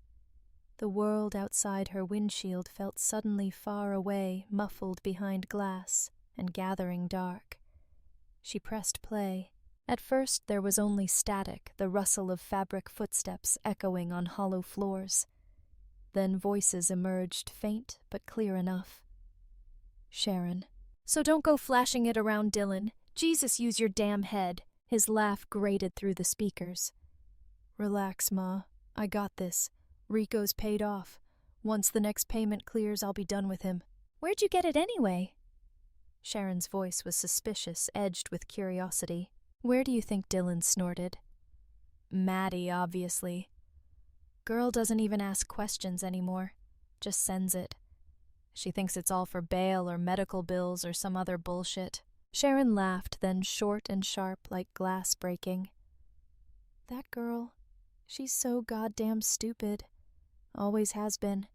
The world outside her windshield felt suddenly far away, muffled behind glass, and gathering dark. She pressed play. At first there was only static, the rustle of fabric footsteps echoing on hollow floors. Then voices emerged, faint but clear enough. Sharon. So don't go flashing it around Dylan. Jesus, use your damn head. His laugh grated through the speakers. Relax, Ma. I got this. Rico's paid off. Once the next payment clears, I'll be done with him. Where'd you get it anyway? Sharon's voice was suspicious, edged with curiosity. Where do you think Dylan snorted? Maddie, obviously. Girl doesn't even ask questions anymore. Just sends it. She thinks it's all for bail or medical bills or some other bullshit. Sharon laughed, then short and sharp like glass breaking. That girl, she's so goddamn stupid. Always has been.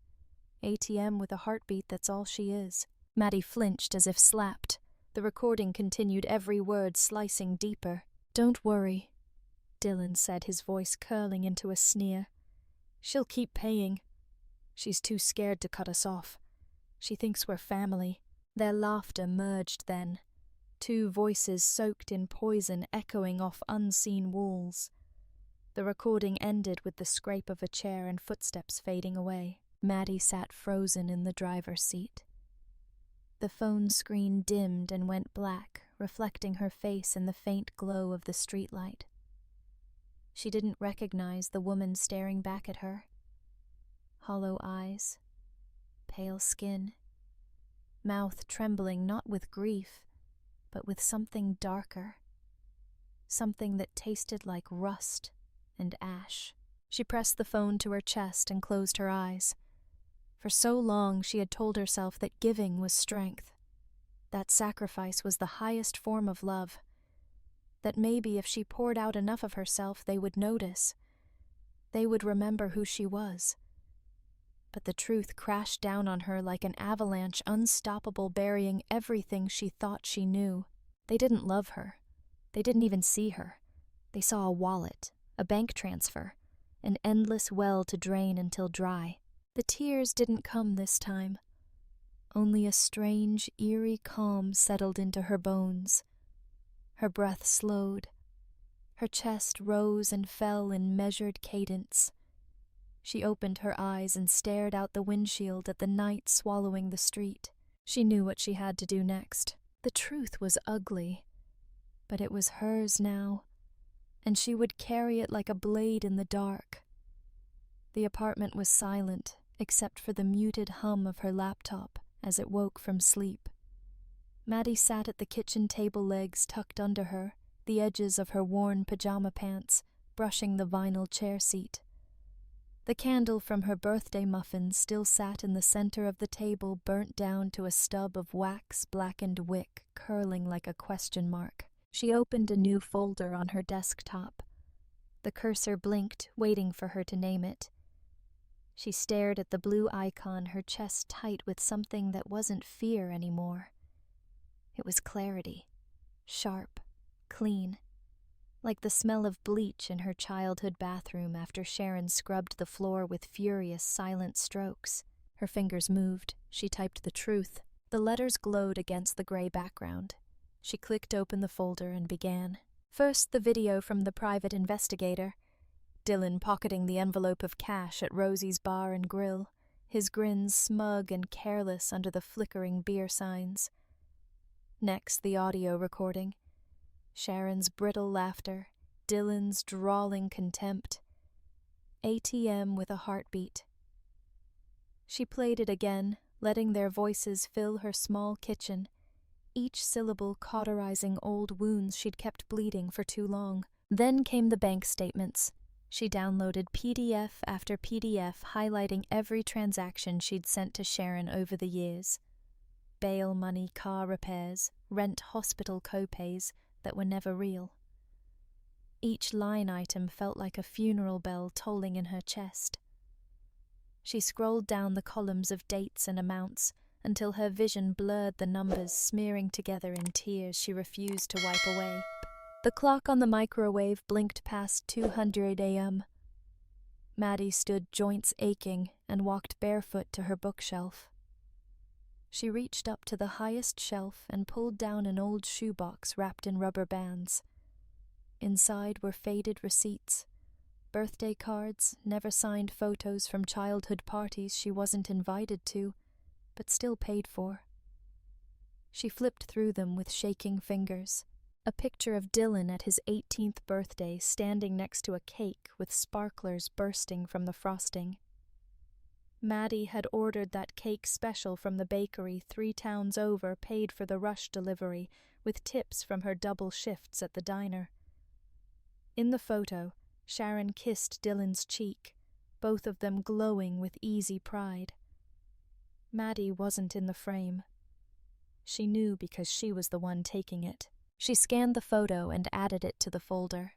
ATM with a heartbeat, that's all she is. Maddie flinched as if slapped. The recording continued, every word slicing deeper. Don't worry, Dylan said, his voice curling into a sneer. She'll keep paying. She's too scared to cut us off. She thinks we're family. Their laughter merged then. Two voices soaked in poison echoing off unseen walls. The recording ended with the scrape of a chair and footsteps fading away. Maddie sat frozen in the driver's seat. The phone screen dimmed and went black, reflecting her face in the faint glow of the streetlight. She didn't recognize the woman staring back at her. Hollow eyes, pale skin, mouth trembling not with grief, but with something darker, something that tasted like rust and ash. She pressed the phone to her chest and closed her eyes. For so long she had told herself that giving was strength, that sacrifice was the highest form of love, that maybe if she poured out enough of herself they would notice, they would remember who she was. But the truth crashed down on her like an avalanche, unstoppable, burying everything she thought she knew. They didn't love her. They didn't even see her. They saw a wallet, a bank transfer, an endless well to drain until dry. The tears didn't come this time. Only a strange, eerie calm settled into her bones. Her breath slowed. Her chest rose and fell in measured cadence. She opened her eyes and stared out the windshield at the night swallowing the street. She knew what she had to do next. The truth was ugly, but it was hers now, and she would carry it like a blade in the dark. The apartment was silent, except for the muted hum of her laptop as it woke from sleep. Maddie sat at the kitchen table, legs tucked under her, the edges of her worn pajama pants brushing the vinyl chair seat. The candle from her birthday muffin still sat in the center of the table, burnt down to a stub of wax-blackened wick curling like a question mark. She opened a new folder on her desktop. The cursor blinked, waiting for her to name it. She stared at the blue icon, her chest tight with something that wasn't fear anymore. It was clarity, sharp, clean, like the smell of bleach in her childhood bathroom after Sharon scrubbed the floor with furious, silent strokes. Her fingers moved. She typed the truth. The letters glowed against the gray background. She clicked open the folder and began. First, the video from the private investigator. Dylan pocketing the envelope of cash at Rosie's Bar and Grill, his grin smug and careless under the flickering beer signs. Next, the audio recording. Sharon's brittle laughter, Dylan's drawling contempt. ATM with a heartbeat. She played it again, letting their voices fill her small kitchen, each syllable cauterizing old wounds she'd kept bleeding for too long. Then came the bank statements. She downloaded PDF after PDF, highlighting every transaction she'd sent to Sharon over the years. Bail money, car repairs, rent, hospital co-pays that were never real. Each line item felt like a funeral bell tolling in her chest. She scrolled down the columns of dates and amounts until her vision blurred the numbers smearing together in tears she refused to wipe away. The clock on the microwave blinked past 200 a.m. Maddie stood joints aching and walked barefoot to her bookshelf. She reached up to the highest shelf and pulled down an old shoebox wrapped in rubber bands. Inside were faded receipts, birthday cards, never-signed photos from childhood parties she wasn't invited to, but still paid for. She flipped through them with shaking fingers. A picture of Dylan at his 18th birthday standing next to a cake with sparklers bursting from the frosting. Maddie had ordered that cake special from the bakery 3 towns over, paid for the rush delivery, with tips from her double shifts at the diner. In the photo, Sharon kissed Dylan's cheek, both of them glowing with easy pride. Maddie wasn't in the frame. She knew because she was the one taking it. She scanned the photo and added it to the folder.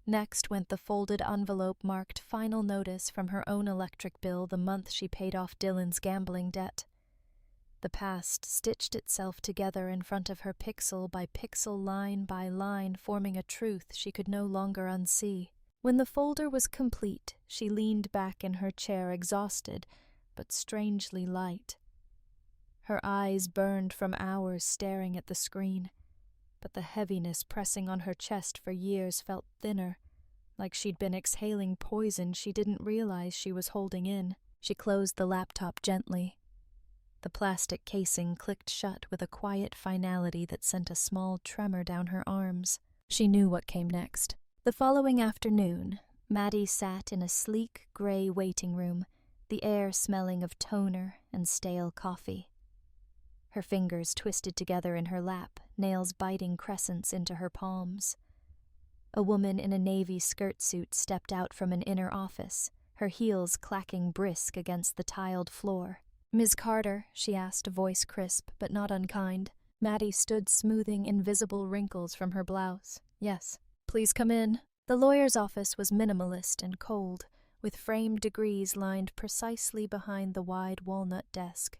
Next went the folded envelope marked final notice from her own electric bill the month she paid off Dylan's gambling debt. The past stitched itself together in front of her pixel by pixel, line by line, forming a truth she could no longer unsee. When the folder was complete, she leaned back in her chair, exhausted, but strangely light. Her eyes burned from hours staring at the screen, but the heaviness pressing on her chest for years felt thinner, like she'd been exhaling poison she didn't realize she was holding in. She closed the laptop gently. The plastic casing clicked shut with a quiet finality that sent a small tremor down her arms. She knew what came next. The following afternoon, Maddie sat in a sleek gray waiting room, the air smelling of toner and stale coffee. Her fingers twisted together in her lap, nails biting crescents into her palms. A woman in a navy skirt suit stepped out from an inner office, her heels clacking brisk against the tiled floor. "Ms. Carter," she asked, voice crisp but not unkind. Maddie stood smoothing invisible wrinkles from her blouse. "Yes." "Please come in." The lawyer's office was minimalist and cold, with framed degrees lined precisely behind the wide walnut desk.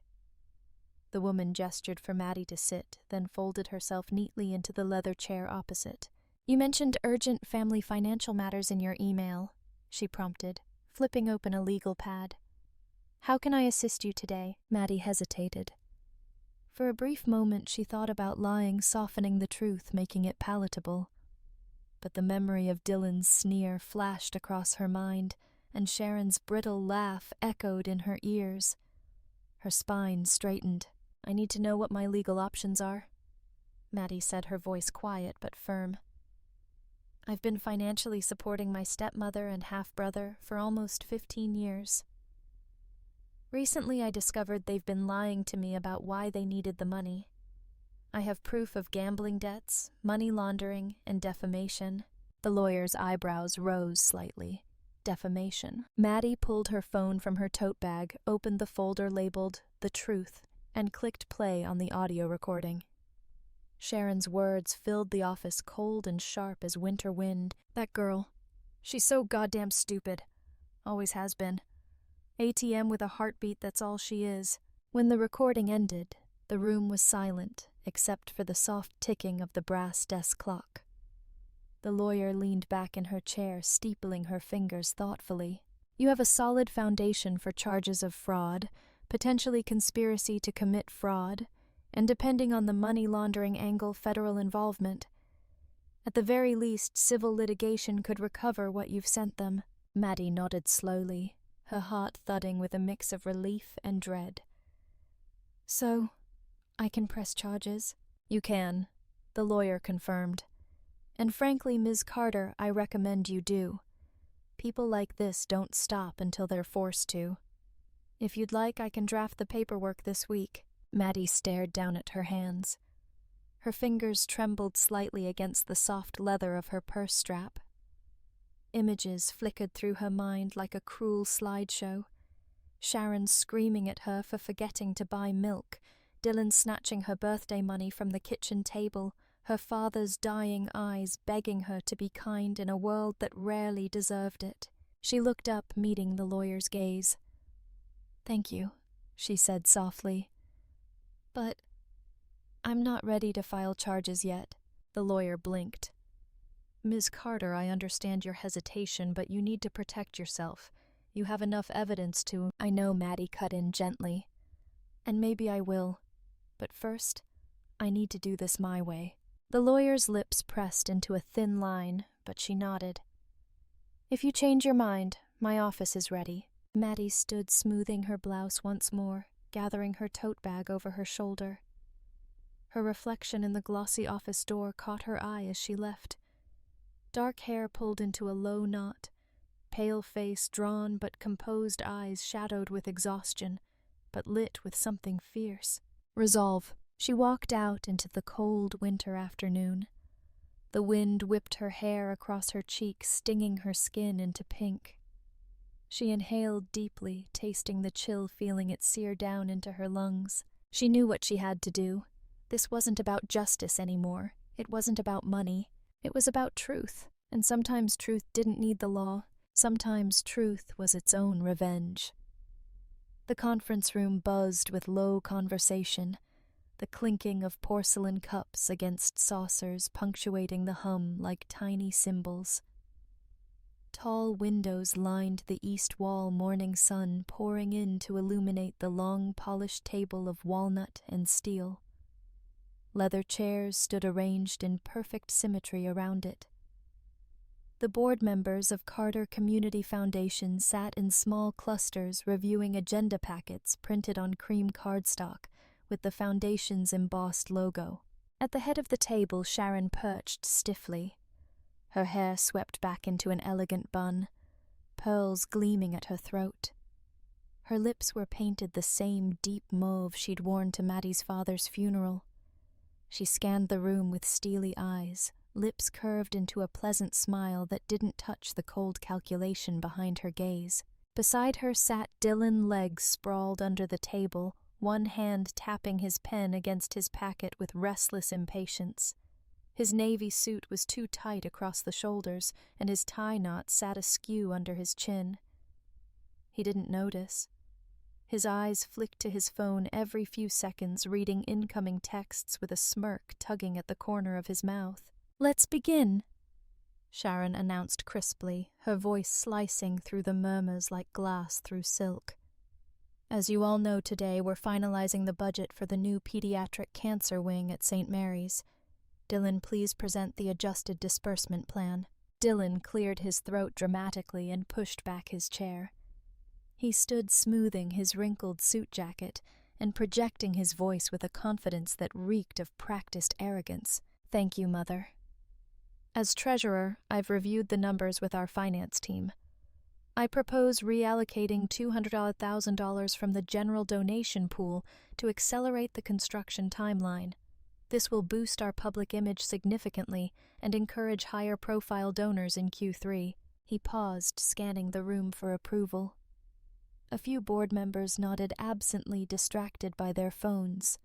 The woman gestured for Maddie to sit, then folded herself neatly into the leather chair opposite. "You mentioned urgent family financial matters in your email," she prompted, flipping open a legal pad. "How can I assist you today?" Maddie hesitated. For a brief moment she thought about lying, softening the truth, making it palatable. But the memory of Dylan's sneer flashed across her mind, and Sharon's brittle laugh echoed in her ears. Her spine straightened. "I need to know what my legal options are," Maddie said, her voice quiet but firm. "I've been financially supporting my stepmother and half-brother for almost 15 years. Recently I discovered they've been lying to me about why they needed the money. I have proof of gambling debts, money laundering, and defamation." The lawyer's eyebrows rose slightly. Defamation. Maddie pulled her phone from her tote bag, opened the folder labeled "The Truth," and clicked play on the audio recording. Sharon's words filled the office cold and sharp as winter wind. "That girl. She's so goddamn stupid. Always has been. ATM with a heartbeat, that's all she is." When the recording ended, the room was silent, except for the soft ticking of the brass desk clock. The lawyer leaned back in her chair, steepling her fingers thoughtfully. "You have a solid foundation for charges of fraud, potentially conspiracy to commit fraud, and depending on the money laundering angle, federal involvement. At the very least, civil litigation could recover what you've sent them." Maddie nodded slowly, her heart thudding with a mix of relief and dread. "So, I can press charges?" "You can," the lawyer confirmed. "And frankly, Ms. Carter, I recommend you do. People like this don't stop until they're forced to. If you'd like, I can draft the paperwork this week." Maddie stared down at her hands. Her fingers trembled slightly against the soft leather of her purse strap. Images flickered through her mind like a cruel slideshow. Sharon screaming at her for forgetting to buy milk, Dylan snatching her birthday money from the kitchen table, her father's dying eyes begging her to be kind in a world that rarely deserved it. She looked up, meeting the lawyer's gaze. "Thank you," she said softly. "But I'm not ready to file charges yet." The lawyer blinked. "Ms. Carter, I understand your hesitation, but you need to protect yourself. You have enough evidence to—" "I know," Maddie cut in gently. "And maybe I will. But first, I need to do this my way." The lawyer's lips pressed into a thin line, but she nodded. "If you change your mind, my office is ready." Maddie stood smoothing her blouse once more, gathering her tote bag over her shoulder. Her reflection in the glossy office door caught her eye as she left. Dark hair pulled into a low knot, pale face drawn but composed eyes shadowed with exhaustion, but lit with something fierce. Resolve. She walked out into the cold winter afternoon. The wind whipped her hair across her cheeks, stinging her skin into pink. She inhaled deeply, tasting the chill feeling it sear down into her lungs. She knew what she had to do. This wasn't about justice anymore. It wasn't about money. It was about truth. And sometimes truth didn't need the law. Sometimes truth was its own revenge. The conference room buzzed with low conversation, the clinking of porcelain cups against saucers punctuating the hum like tiny cymbals. Tall windows lined the east wall, morning sun pouring in to illuminate the long polished table of walnut and steel. Leather chairs stood arranged in perfect symmetry around it. The board members of Carter Community Foundation sat in small clusters reviewing agenda packets printed on cream cardstock with the foundation's embossed logo. At the head of the table, Sharon perched stiffly, her hair swept back into an elegant bun, pearls gleaming at her throat. Her lips were painted the same deep mauve she'd worn to Maddie's father's funeral. She scanned the room with steely eyes, lips curved into a pleasant smile that didn't touch the cold calculation behind her gaze. Beside her sat Dylan, legs sprawled under the table, one hand tapping his pen against his packet with restless impatience. His navy suit was too tight across the shoulders, and his tie knot sat askew under his chin. He didn't notice. His eyes flicked to his phone every few seconds, reading incoming texts with a smirk tugging at the corner of his mouth. "Let's begin," Sharon announced crisply, her voice slicing through the murmurs like glass through silk. "As you all know, today we're finalizing the budget for the new pediatric cancer wing at St. Mary's. Dylan, please present the adjusted disbursement plan." Dylan cleared his throat dramatically and pushed back his chair. He stood smoothing his wrinkled suit jacket and projecting his voice with a confidence that reeked of practiced arrogance. "Thank you, Mother. As treasurer, I've reviewed the numbers with our finance team. I propose reallocating $200,000 from the general donation pool to accelerate the construction timeline. This will boost our public image significantly and encourage higher-profile donors in Q3. He paused, scanning the room for approval. A few board members nodded absently, distracted by their phones.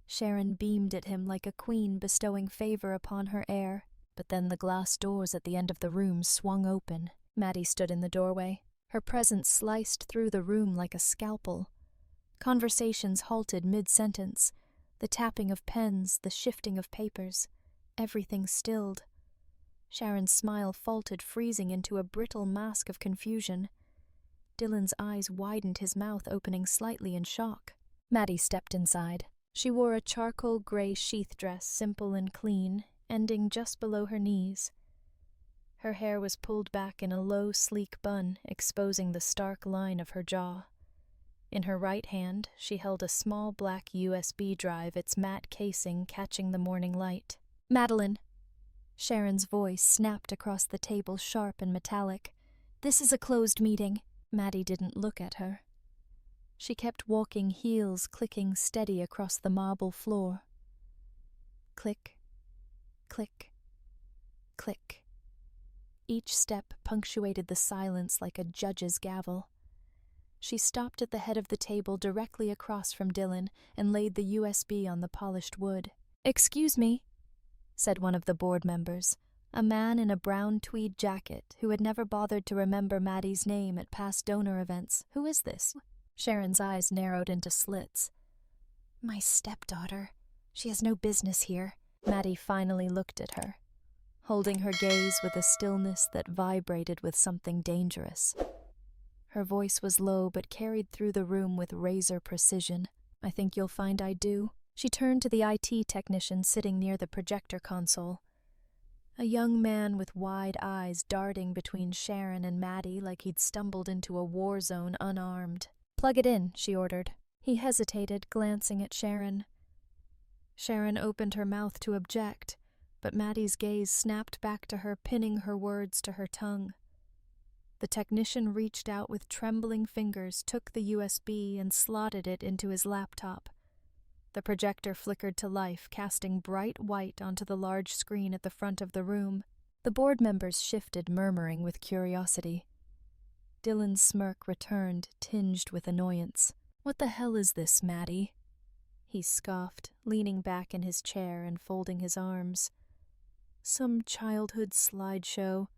Sharon beamed at him like a queen bestowing favor upon her heir. But then the glass doors at the end of the room swung open. Maddie stood in the doorway. Her presence sliced through the room like a scalpel. Conversations halted mid-sentence. The tapping of pens, the shifting of papers. Everything stilled. Sharon's smile faltered, freezing into a brittle mask of confusion. Dylan's eyes widened, his mouth opening slightly in shock. Maddie stepped inside. She wore a charcoal gray sheath dress, simple and clean, ending just below her knees. Her hair was pulled back in a low, sleek bun, exposing the stark line of her jaw. In her right hand, she held a small black USB drive, its matte casing catching the morning light. "Madeline!" Sharon's voice snapped across the table, sharp and metallic. "This is a closed meeting." Maddie didn't look at her. She kept walking, heels clicking steady across the marble floor. Click, click, click. Each step punctuated the silence like a judge's gavel. She stopped at the head of the table directly across from Dylan and laid the USB on the polished wood. "Excuse me." said one of the board members, a man in a brown tweed jacket who had never bothered to remember Maddie's name at past donor events. Who is this? Sharon's eyes narrowed into slits. My stepdaughter. She has no business here. Maddie finally looked at her, holding her gaze with a stillness that vibrated with something dangerous. Her voice was low but carried through the room with razor precision. I think you'll find I do. She turned to the IT technician sitting near the projector console. A young man with wide eyes darting between Sharon and Maddie like he'd stumbled into a war zone unarmed. Plug it in, she ordered. He hesitated, glancing at Sharon. Sharon opened her mouth to object, but Maddie's gaze snapped back to her, pinning her words to her tongue. The technician reached out with trembling fingers, took the USB, and slotted it into his laptop. The projector flickered to life, casting bright white onto the large screen at the front of the room. The board members shifted, murmuring with curiosity. Dylan's smirk returned, tinged with annoyance. What the hell is this, Maddie? He scoffed, leaning back in his chair and folding his arms. Some childhood slideshow.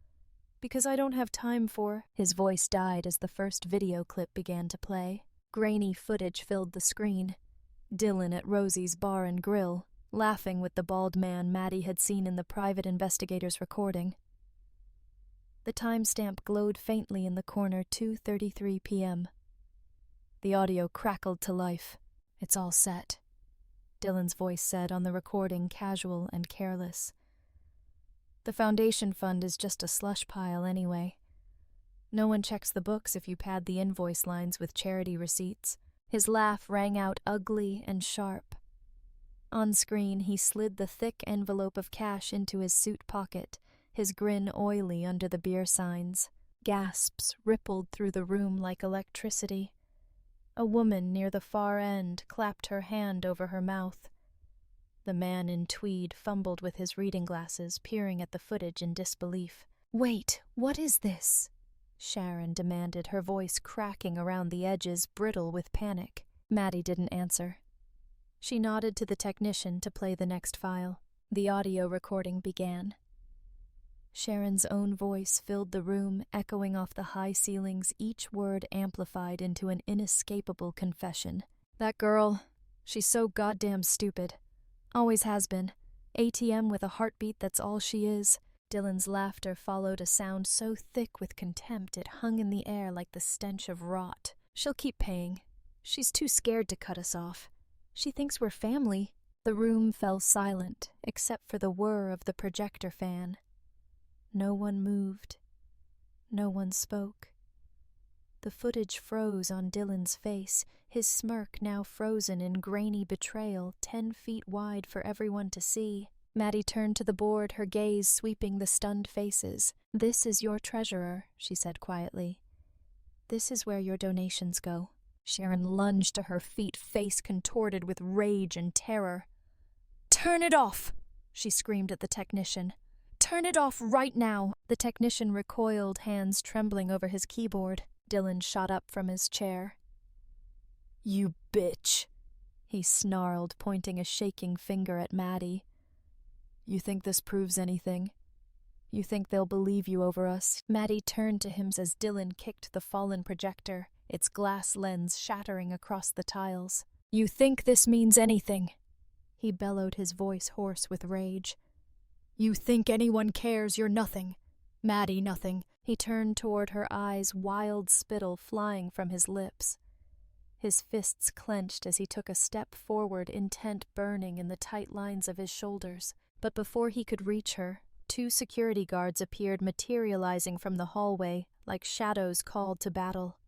Because I don't have time for... His voice died as the first video clip began to play. Grainy footage filled the screen. Dylan at Rosie's Bar and Grill, laughing with the bald man Maddie had seen in the private investigator's recording. The timestamp glowed faintly in the corner, 2:33 p.m. The audio crackled to life. It's all set, Dylan's voice said on the recording, casual and careless. The foundation fund is just a slush pile anyway. No one checks the books if you pad the invoice lines with charity receipts. His laugh rang out ugly and sharp. On screen, he slid the thick envelope of cash into his suit pocket, his grin oily under the beer signs. Gasps rippled through the room like electricity. A woman near the far end clapped her hand over her mouth. The man in tweed fumbled with his reading glasses, peering at the footage in disbelief. Wait, what is this? Sharon demanded, her voice cracking around the edges, brittle with panic. Maddie didn't answer. She nodded to the technician to play the next file. The audio recording began. Sharon's own voice filled the room, echoing off the high ceilings, each word amplified into an inescapable confession. That girl, she's so goddamn stupid. Always has been. ATM with a heartbeat, that's all she is. Dylan's laughter followed a sound so thick with contempt it hung in the air like the stench of rot. She'll keep paying. She's too scared to cut us off. She thinks we're family. The room fell silent, except for the whir of the projector fan. No one moved. No one spoke. The footage froze on Dylan's face, his smirk now frozen in grainy betrayal, 10 feet wide for everyone to see. Maddie turned to the board, her gaze sweeping the stunned faces. This is your treasurer, she said quietly. This is where your donations go. Sharon lunged to her feet, face contorted with rage and terror. Turn it off, she screamed at the technician. Turn it off right now. The technician recoiled, hands trembling over his keyboard. Dylan shot up from his chair. You bitch, he snarled, pointing a shaking finger at Maddie. You think this proves anything? You think they'll believe you over us? Maddie turned to him as Dylan kicked the fallen projector, its glass lens shattering across the tiles. You think this means anything? He bellowed, his voice hoarse with rage. You think anyone cares? You're nothing. Maddie, nothing. He turned toward her, eyes, wild spittle flying from his lips. His fists clenched as he took a step forward, intent burning in the tight lines of his shoulders. But before he could reach her, 2 security guards appeared, materializing from the hallway like shadows called to battle.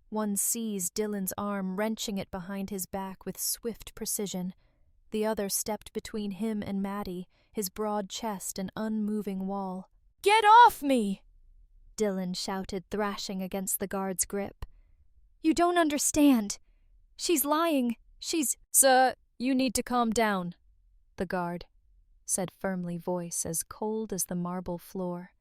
One seized Dylan's arm, wrenching it behind his back with swift precision. The other stepped between him and Maddie, his broad chest an unmoving wall. Get off me! Dylan shouted, thrashing against the guard's grip. You don't understand. She's lying. She's... Sir, you need to calm down, the guard said firmly, voice as cold as the marble floor.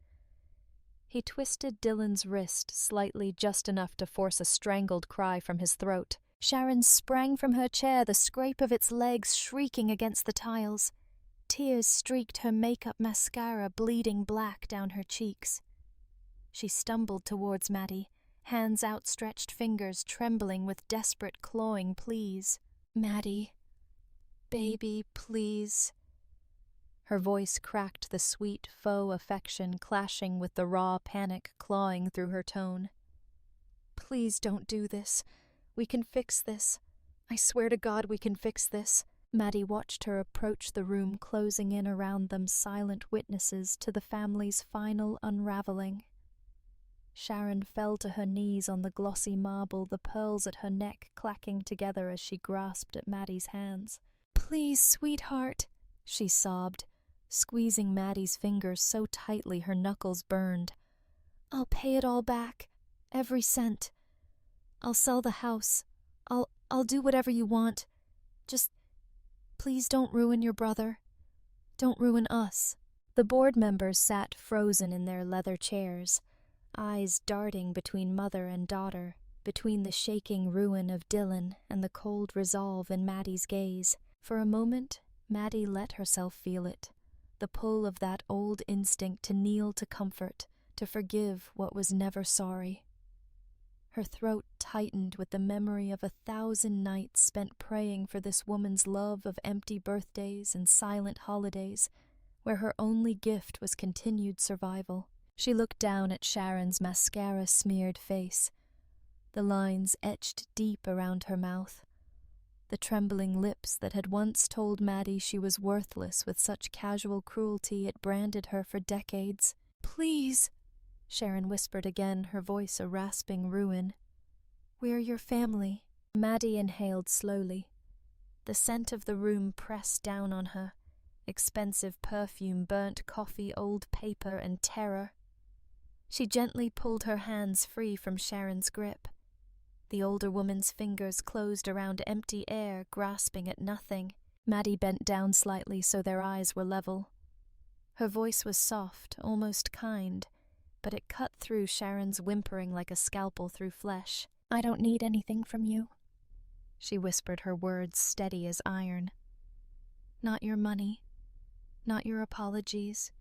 He twisted Dylan's wrist slightly, just enough to force a strangled cry from his throat. Sharon sprang from her chair, the scrape of its legs shrieking against the tiles. Tears streaked her makeup mascara, bleeding black down her cheeks. She stumbled towards Maddie, hands outstretched, fingers trembling with desperate clawing pleas. "Maddie, baby, please." Her voice cracked, the sweet faux affection clashing with the raw panic clawing through her tone. "Please don't do this. We can fix this. I swear to God we can fix this." Maddie watched her approach the room, closing in around them, silent witnesses to the family's final unraveling. Sharon fell to her knees on the glossy marble, the pearls at her neck clacking together as she grasped at Maddie's hands. "Please, sweetheart," she sobbed, squeezing Maddie's fingers so tightly her knuckles burned. "I'll pay it all back, every cent. I'll sell the house. I'll do whatever you want. Just please don't ruin your brother. Don't ruin us." The board members sat frozen in their leather chairs, eyes darting between mother and daughter, between the shaking ruin of Dylan and the cold resolve in Maddie's gaze. For a moment, Maddie let herself feel it, the pull of that old instinct to kneel to comfort, to forgive what was never sorry. Her throat tightened with the memory of 1,000 nights spent praying for this woman's love of empty birthdays and silent holidays, where her only gift was continued survival. She looked down at Sharon's mascara-smeared face, the lines etched deep around her mouth, the trembling lips that had once told Maddie she was worthless with such casual cruelty it branded her for decades. "Please," Sharon whispered again, her voice a rasping ruin. "We're your family." Maddie inhaled slowly. The scent of the room pressed down on her, expensive perfume, burnt coffee, old paper, and terror. She gently pulled her hands free from Sharon's grip. The older woman's fingers closed around empty air, grasping at nothing. Maddie bent down slightly so their eyes were level. Her voice was soft, almost kind, but it cut through Sharon's whimpering like a scalpel through flesh. "I don't need anything from you," she whispered, her words steady as iron. "Not your money, not your apologies,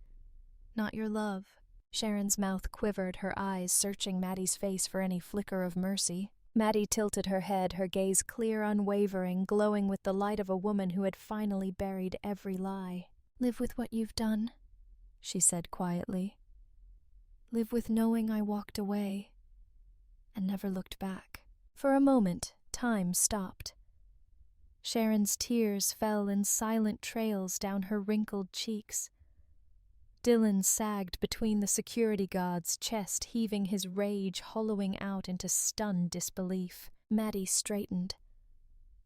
not your love." Sharon's mouth quivered, her eyes searching Maddie's face for any flicker of mercy. Maddie tilted her head, her gaze clear, unwavering, glowing with the light of a woman who had finally buried every lie. "Live with what you've done," she said quietly. "Live with knowing I walked away and never looked back." For a moment, time stopped. Sharon's tears fell in silent trails down her wrinkled cheeks. Dylan sagged between the security guards, chest heaving, his rage hollowing out into stunned disbelief. Maddie straightened.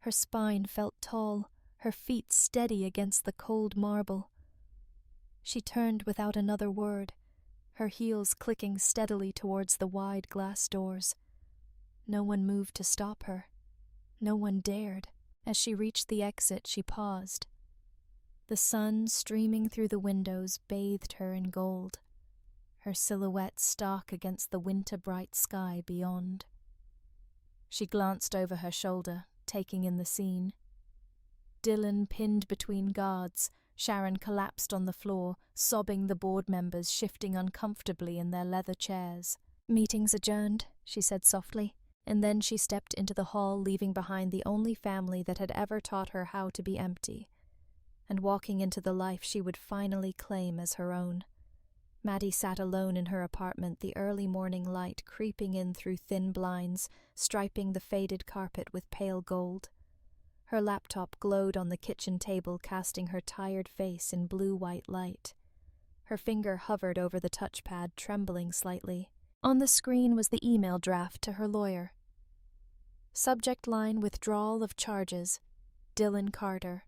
Her spine felt tall, her feet steady against the cold marble. She turned without another word, her heels clicking steadily towards the wide glass doors. No one moved to stop her. No one dared. As she reached the exit, she paused. The sun streaming through the windows bathed her in gold, her silhouette stark against the winter-bright sky beyond. She glanced over her shoulder, taking in the scene. Dylan pinned between guards, Sharon collapsed on the floor, sobbing, the board members shifting uncomfortably in their leather chairs. "Meeting's adjourned," she said softly, and then she stepped into the hall, leaving behind the only family that had ever taught her how to be empty, and walking into the life she would finally claim as her own. Maddie sat alone in her apartment, the early morning light creeping in through thin blinds, striping the faded carpet with pale gold. Her laptop glowed on the kitchen table, casting her tired face in blue-white light. Her finger hovered over the touchpad, trembling slightly. On the screen was the email draft to her lawyer. Subject line: withdrawal of charges. Dylan Carter.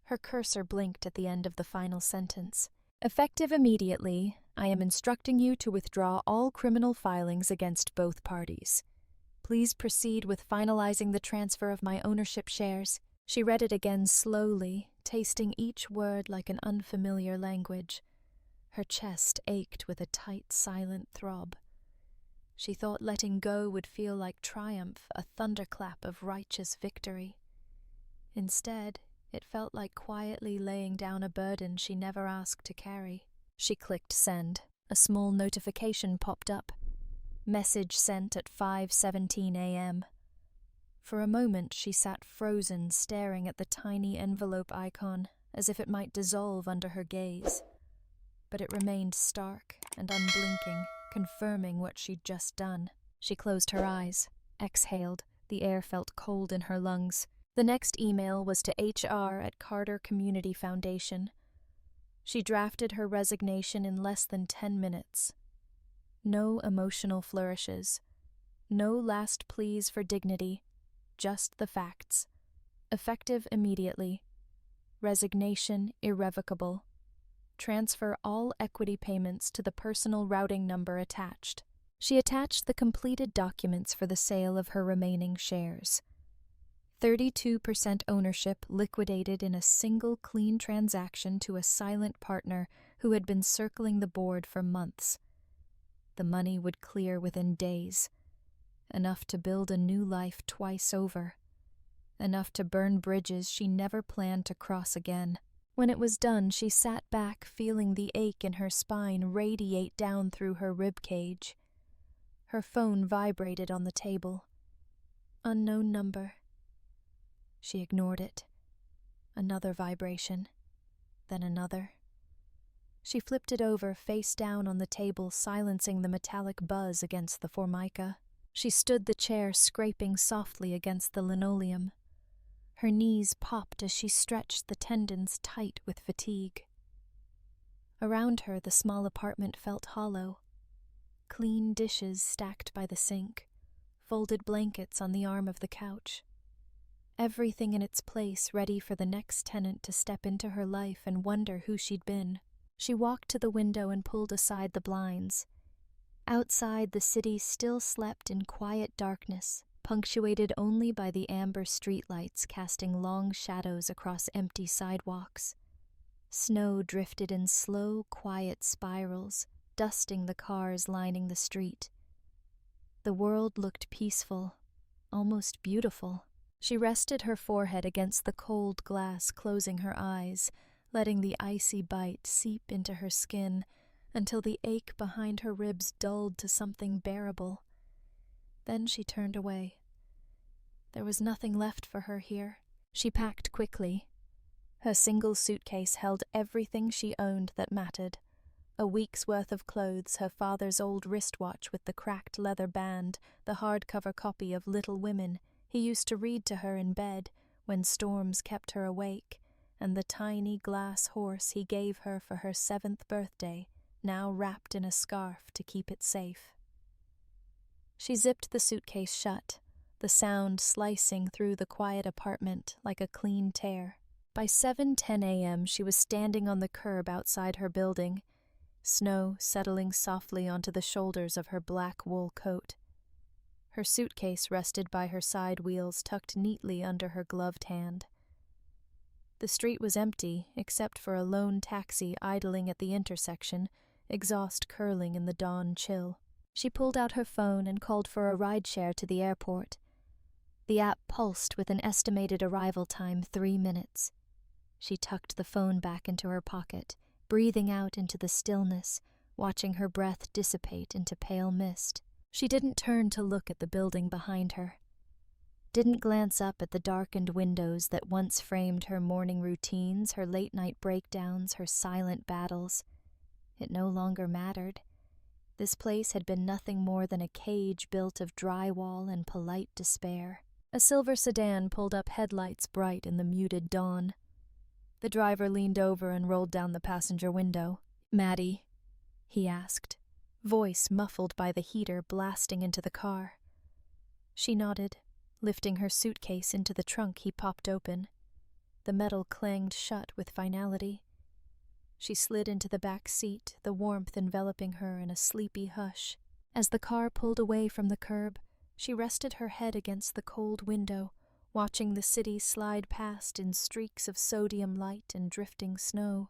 Her cursor blinked at the end of the final sentence. "Effective immediately, I am instructing you to withdraw all criminal filings against both parties. Please proceed with finalizing the transfer of my ownership shares." She read it again slowly, tasting each word like an unfamiliar language. Her chest ached with a tight, silent throb. She thought letting go would feel like triumph, a thunderclap of righteous victory. Instead, It felt like quietly laying down a burden she never asked to carry. She clicked send. A small notification popped up. Message sent at 5:17 a.m. For a moment she sat frozen, staring at the tiny envelope icon, as if it might dissolve under her gaze. But it remained stark and unblinking, confirming what she'd just done. She closed her eyes, exhaled. The air felt cold in her lungs. The next email was to HR at Carter Community Foundation. She drafted her resignation in less than 10 minutes. No emotional flourishes. No last pleas for dignity. Just the facts. Effective immediately. Resignation irrevocable. Transfer all equity payments to the personal routing number attached. She attached the completed documents for the sale of her remaining shares. 32% ownership liquidated in a single clean transaction to a silent partner who had been circling the board for months. The money would clear within days. Enough to build a new life twice over. Enough to burn bridges she never planned to cross again. When it was done, she sat back, feeling the ache in her spine radiate down through her ribcage. Her phone vibrated on the table. Unknown number. She ignored it. Another vibration. Then another. She flipped it over, face down on the table, silencing the metallic buzz against the formica. She stood the chair, scraping softly against the linoleum. Her knees popped as she stretched the tendons tight with fatigue. Around her, the small apartment felt hollow. Clean dishes stacked by the sink, folded blankets on the arm of the couch. Everything in its place, ready for the next tenant to step into her life and wonder who she'd been. She walked to the window and pulled aside the blinds. Outside, the city still slept in quiet darkness, punctuated only by the amber streetlights casting long shadows across empty sidewalks. Snow drifted in slow, quiet spirals, dusting the cars lining the street. The world looked peaceful, almost beautiful. She rested her forehead against the cold glass, closing her eyes, letting the icy bite seep into her skin until the ache behind her ribs dulled to something bearable. Then she turned away. There was nothing left for her here. She packed quickly. Her single suitcase held everything she owned that mattered. A week's worth of clothes, her father's old wristwatch with the cracked leather band, the hardcover copy of Little Women he used to read to her in bed when storms kept her awake, and the tiny glass horse he gave her for her 7th birthday, now wrapped in a scarf to keep it safe. She zipped the suitcase shut, the sound slicing through the quiet apartment like a clean tear. By 7:10 a.m. she was standing on the curb outside her building, snow settling softly onto the shoulders of her black wool coat. Her suitcase rested by her side wheels, tucked neatly under her gloved hand. The street was empty, except for a lone taxi idling at the intersection, exhaust curling in the dawn chill. She pulled out her phone and called for a rideshare to the airport. The app pulsed with an estimated arrival time 3 minutes. She tucked the phone back into her pocket, breathing out into the stillness, watching her breath dissipate into pale mist. She didn't turn to look at the building behind her. Didn't glance up at the darkened windows that once framed her morning routines, her late-night breakdowns, her silent battles. It no longer mattered. This place had been nothing more than a cage built of drywall and polite despair. A silver sedan pulled up, headlights bright in the muted dawn. The driver leaned over and rolled down the passenger window. "Maddie?" he asked, voice muffled by the heater blasting into the car. She nodded, lifting her suitcase into the trunk he popped open. The metal clanged shut with finality. She slid into the back seat, the warmth enveloping her in a sleepy hush. As the car pulled away from the curb, she rested her head against the cold window, watching the city slide past in streaks of sodium light and drifting snow.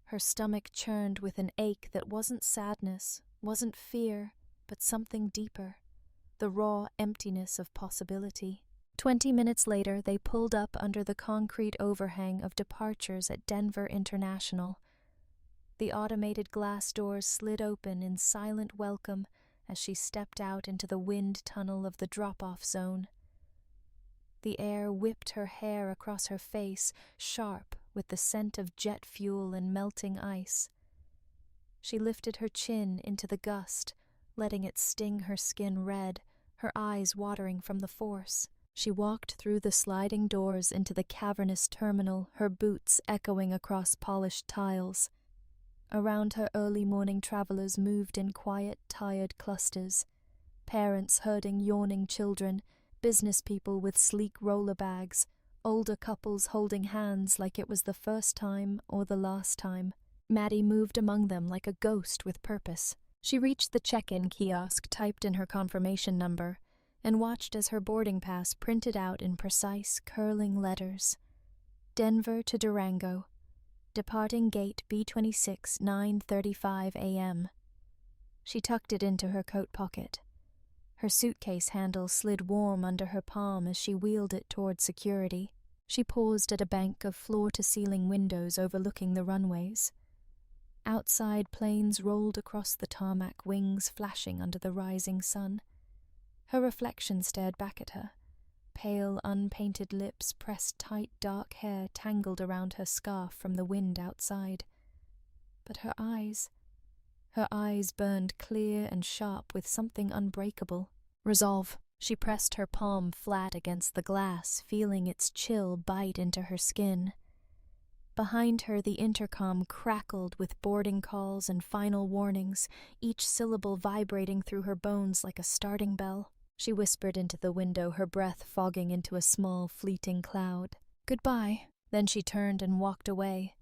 Her stomach churned with an ache that wasn't sadness, wasn't fear, but something deeper, the raw emptiness of possibility. 20 minutes later, they pulled up under the concrete overhang of departures at Denver International. The automated glass doors slid open in silent welcome as she stepped out into the wind tunnel of the drop-off zone. The air whipped her hair across her face, sharp with the scent of jet fuel and melting ice. She lifted her chin into the gust, letting it sting her skin red, her eyes watering from the force. She walked through the sliding doors into the cavernous terminal, her boots echoing across polished tiles. Around her, early morning travelers moved in quiet, tired clusters. Parents herding yawning children, business people with sleek roller bags, older couples holding hands like it was the first time or the last time. Maddie moved among them like a ghost with purpose. She reached the check-in kiosk typed in her confirmation number and watched as her boarding pass printed out in precise, curling letters. Denver to Durango. Departing gate B26, 9:35 a.m. She tucked it into her coat pocket. Her suitcase handle slid warm under her palm as she wheeled it toward security. She paused at a bank of floor-to-ceiling windows overlooking the runways. Outside, planes rolled across the tarmac, wings flashing under the rising sun. Her reflection stared back at her. Pale, unpainted lips pressed tight, dark hair tangled around her scarf from the wind outside. But her eyes burned clear and sharp with something unbreakable. Resolve. She pressed her palm flat against the glass, feeling its chill bite into her skin. Behind her, the intercom crackled with boarding calls and final warnings, each syllable vibrating through her bones like a starting bell. She whispered into the window, her breath fogging into a small, fleeting cloud. Goodbye. Then she turned and walked away,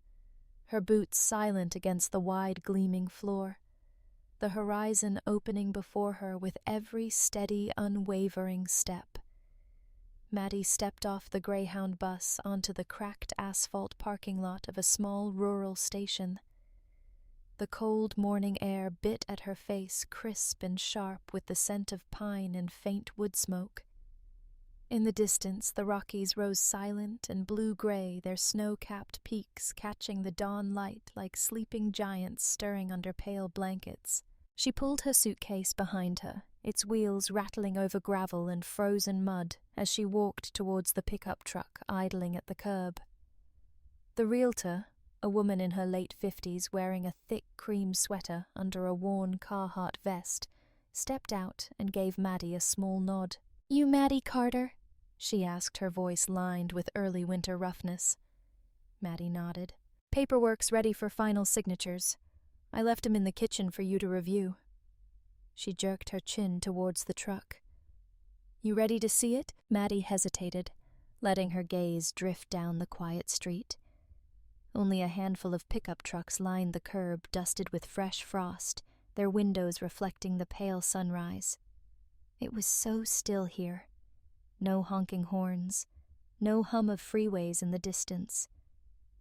her boots silent against the wide, gleaming floor, the horizon opening before her with every steady, unwavering step. Maddie stepped off the Greyhound bus onto the cracked asphalt parking lot of a small rural station. The cold morning air bit at her face, crisp and sharp with the scent of pine and faint wood smoke. In the distance, the Rockies rose silent and blue-gray, their snow-capped peaks catching the dawn light like sleeping giants stirring under pale blankets. She pulled her suitcase behind her, its wheels rattling over gravel and frozen mud as she walked towards the pickup truck idling at the curb. The realtor, a woman in her late 50s wearing a thick cream sweater under a worn Carhartt vest, stepped out and gave Maddie a small nod. "You Maddie Carter?" she asked, her voice lined with early winter roughness. Maddie nodded. "Paperwork's ready for final signatures. I left 'em in the kitchen for you to review." She jerked her chin towards the truck. "You ready to see it?" Maddie hesitated, letting her gaze drift down the quiet street. Only a handful of pickup trucks lined the curb, dusted with fresh frost, their windows reflecting the pale sunrise. It was so still here. No honking horns, no hum of freeways in the distance.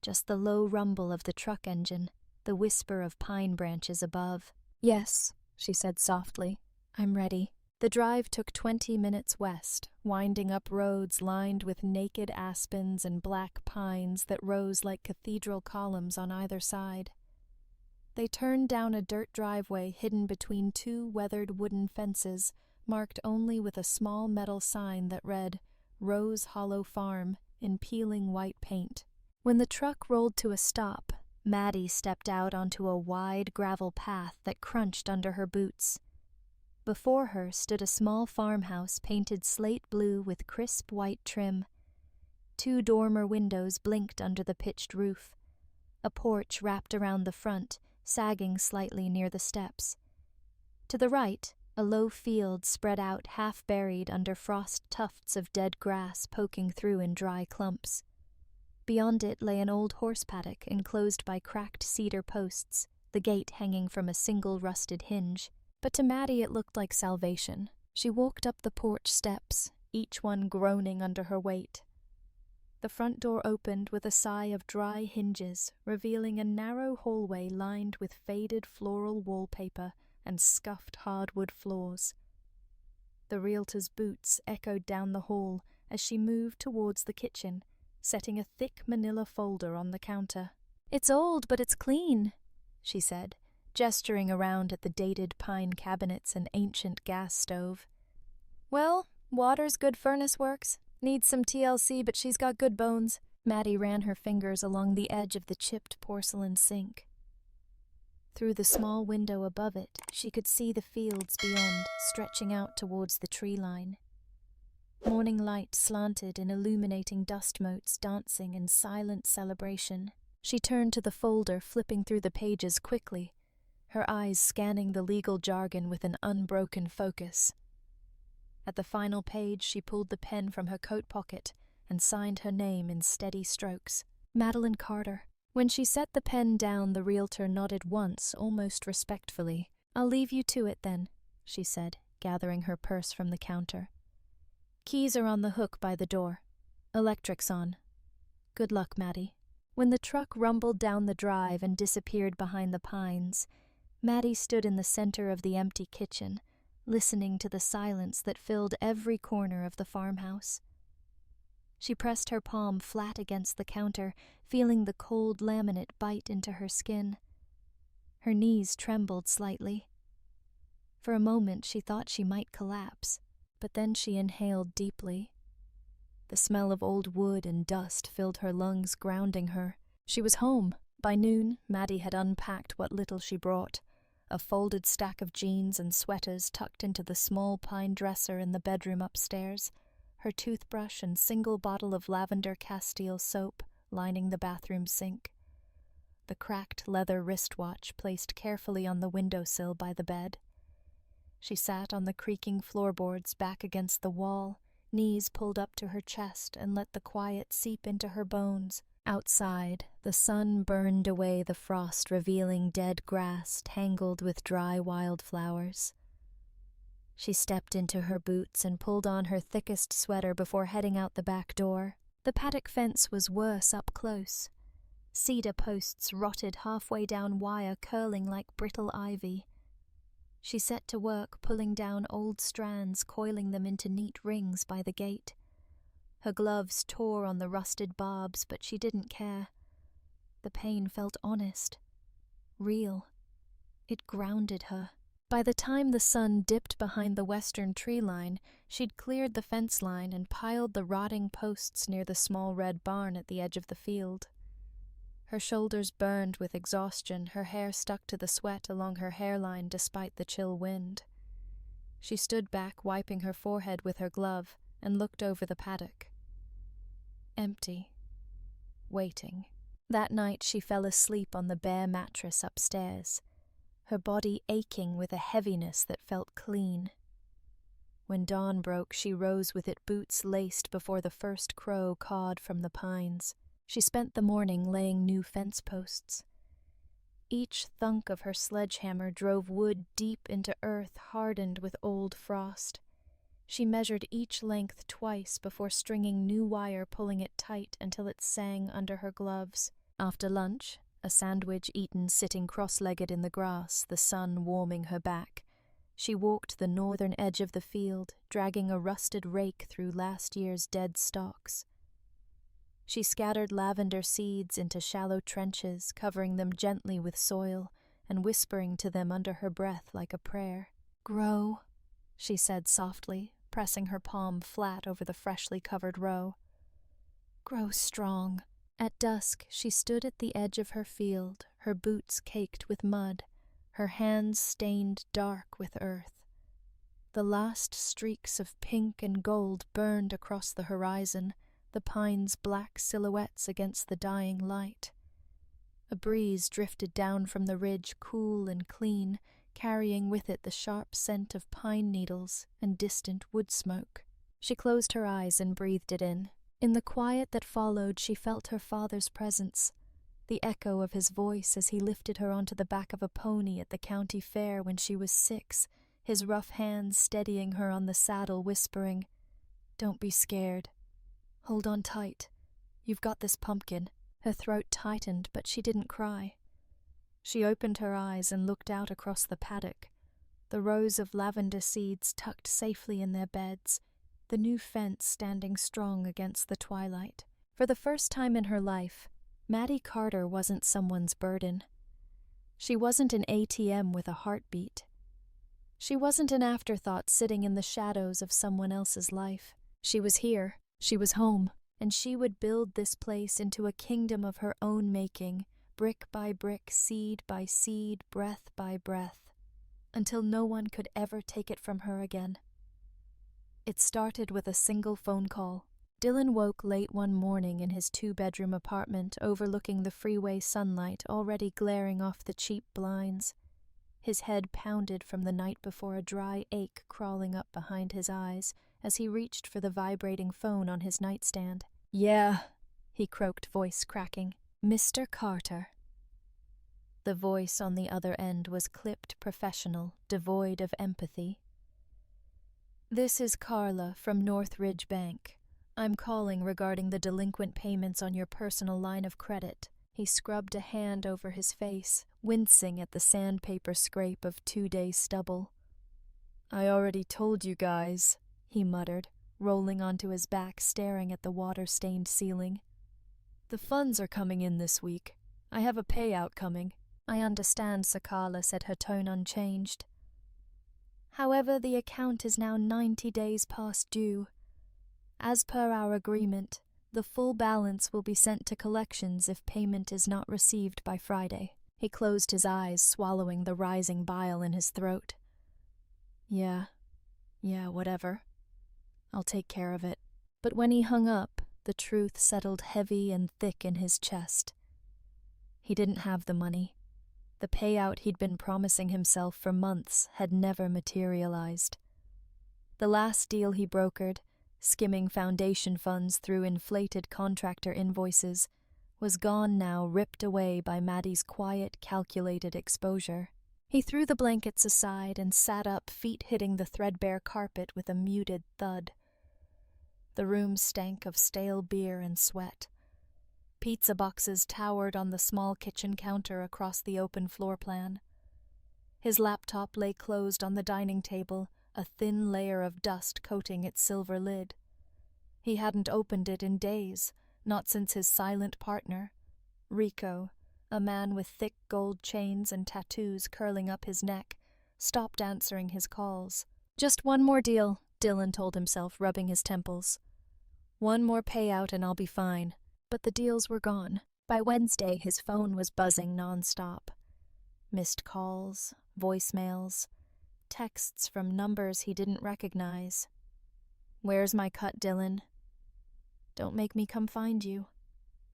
Just the low rumble of the truck engine, the whisper of pine branches above. "Yes," she said softly. "I'm ready." The drive took 20 minutes west, winding up roads lined with naked aspens and black pines that rose like cathedral columns on either side. They turned down a dirt driveway hidden between two weathered wooden fences, marked only with a small metal sign that read, "Rose Hollow Farm," in peeling white paint. When the truck rolled to a stop, Maddie stepped out onto a wide gravel path that crunched under her boots. Before her stood a small farmhouse painted slate blue with crisp white trim. 2 dormer windows blinked under the pitched roof. A porch wrapped around the front, sagging slightly near the steps. To the right, a low field spread out half-buried under frost tufts of dead grass poking through in dry clumps. Beyond it lay an old horse paddock enclosed by cracked cedar posts, the gate hanging from a single rusted hinge. But to Maddie it looked like salvation. She walked up the porch steps, each one groaning under her weight. The front door opened with a sigh of dry hinges, revealing a narrow hallway lined with faded floral wallpaper and scuffed hardwood floors. The realtor's boots echoed down the hall as she moved towards the kitchen, setting a thick manila folder on the counter. "It's old, but it's clean," she said, gesturing around at the dated pine cabinets and ancient gas stove. "Well, water's good furnace works. Needs some TLC, but she's got good bones." Maddie ran her fingers along the edge of the chipped porcelain sink. Through the small window above it, she could see the fields beyond, stretching out towards the tree line. Morning light slanted in illuminating dust motes dancing in silent celebration. She turned to the folder, flipping through the pages quickly, her eyes scanning the legal jargon with an unbroken focus. At the final page, she pulled the pen from her coat pocket and signed her name in steady strokes. Madeline Carter. When she set the pen down, the realtor nodded once, almost respectfully. "I'll leave you to it then," she said, gathering her purse from the counter. "Keys are on the hook by the door. Electric's on. Good luck, Maddie." When the truck rumbled down the drive and disappeared behind the pines, Maddie stood in the center of the empty kitchen, listening to the silence that filled every corner of the farmhouse. She pressed her palm flat against the counter, feeling the cold laminate bite into her skin. Her knees trembled slightly. For a moment she thought she might collapse, but then she inhaled deeply. The smell of old wood and dust filled her lungs, grounding her. She was home. By noon, Maddie had unpacked what little she brought, a folded stack of jeans and sweaters tucked into the small pine dresser in the bedroom upstairs, her toothbrush and single bottle of lavender Castile soap lining the bathroom sink. The cracked leather wristwatch placed carefully on the windowsill by the bed. She sat on the creaking floorboards back against the wall, knees pulled up to her chest, and let the quiet seep into her bones. Outside, the sun burned away the frost, revealing dead grass tangled with dry wildflowers. She stepped into her boots and pulled on her thickest sweater before heading out the back door. The paddock fence was worse up close. Cedar posts rotted halfway down wire, curling like brittle ivy. She set to work pulling down old strands, coiling them into neat rings by the gate. Her gloves tore on the rusted barbs, but she didn't care. The pain felt honest, real. It grounded her. By the time the sun dipped behind the western tree line, she'd cleared the fence line and piled the rotting posts near the small red barn at the edge of the field. Her shoulders burned with exhaustion, her hair stuck to the sweat along her hairline despite the chill wind. She stood back, wiping her forehead with her glove, and looked over the paddock. Empty. Waiting. That night she fell asleep on the bare mattress upstairs, her body aching with a heaviness that felt clean. When dawn broke, she rose with it boots laced before the first crow cawed from the pines. She spent the morning laying new fence posts. Each thunk of her sledgehammer drove wood deep into earth hardened with old frost. She measured each length twice before stringing new wire, pulling it tight until it sang under her gloves. After lunch, a sandwich eaten sitting cross-legged in the grass, the sun warming her back, she walked the northern edge of the field, dragging a rusted rake through last year's dead stalks. She scattered lavender seeds into shallow trenches, covering them gently with soil and whispering to them under her breath like a prayer. "Grow," she said softly, pressing her palm flat over the freshly covered row. "Grow strong." At dusk, she stood at the edge of her field, her boots caked with mud, her hands stained dark with earth. The last streaks of pink and gold burned across the horizon, the pines' black silhouettes against the dying light. A breeze drifted down from the ridge, cool and clean, carrying with it the sharp scent of pine needles and distant wood smoke. She closed her eyes and breathed it in. In the quiet that followed, she felt her father's presence, the echo of his voice as he lifted her onto the back of a pony at the county fair when she was 6, his rough hands steadying her on the saddle, whispering, "Don't be scared. Hold on tight. You've got this pumpkin." Her throat tightened, but she didn't cry. She opened her eyes and looked out across the paddock, the rows of lavender seeds tucked safely in their beds, the new fence standing strong against the twilight. For the first time in her life, Maddie Carter wasn't someone's burden. She wasn't an ATM with a heartbeat. She wasn't an afterthought sitting in the shadows of someone else's life. She was here, she was home, and she would build this place into a kingdom of her own making, brick by brick, seed by seed, breath by breath, until no one could ever take it from her again. It started with a single phone call. Dylan woke late one morning in his 2-bedroom apartment overlooking the freeway sunlight already glaring off the cheap blinds. His head pounded from the night before, a dry ache crawling up behind his eyes as he reached for the vibrating phone on his nightstand. "Yeah," he croaked, voice cracking. "Mr. Carter." The voice on the other end was clipped professional, devoid of empathy. "This is Carla from Northridge Bank. I'm calling regarding the delinquent payments on your personal line of credit." He scrubbed a hand over his face, wincing at the sandpaper scrape of 2-day stubble. "I already told you guys," he muttered, rolling onto his back, staring at the water-stained ceiling. "The funds are coming in this week. I have a payout coming." "I understand," Sakala said, her tone unchanged. "However, the account is now 90 days past due. As per our agreement, the full balance will be sent to collections if payment is not received by Friday." He closed his eyes, swallowing the rising bile in his throat. Yeah, whatever. I'll take care of it." But when he hung up, the truth settled heavy and thick in his chest. He didn't have the money. The payout he'd been promising himself for months had never materialized. The last deal he brokered, skimming foundation funds through inflated contractor invoices, was gone now, ripped away by Maddie's quiet, calculated exposure. He threw the blankets aside and sat up, feet hitting the threadbare carpet with a muted thud. The room stank of stale beer and sweat. Pizza boxes towered on the small kitchen counter across the open floor plan. His laptop lay closed on the dining table, a thin layer of dust coating its silver lid. He hadn't opened it in days, not since his silent partner, Rico, a man with thick gold chains and tattoos curling up his neck, stopped answering his calls. "Just one more deal," Dylan told himself, rubbing his temples. "One more payout and I'll be fine." But the deals were gone. By Wednesday, his phone was buzzing nonstop. Missed calls, voicemails, texts from numbers he didn't recognize. "Where's my cut, Dylan? Don't make me come find you.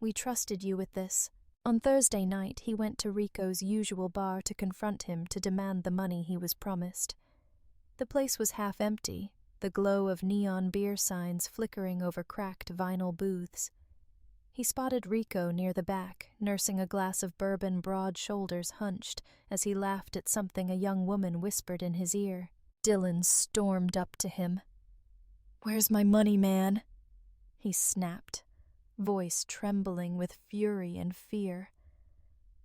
We trusted you with this." On Thursday night, he went to Rico's usual bar to confront him to demand the money he was promised. The place was half empty, the glow of neon beer signs flickering over cracked vinyl booths. He spotted Rico near the back, nursing a glass of bourbon, broad shoulders hunched, as he laughed at something a young woman whispered in his ear. Dylan stormed up to him. "Where's my money, man?" he snapped, voice trembling with fury and fear.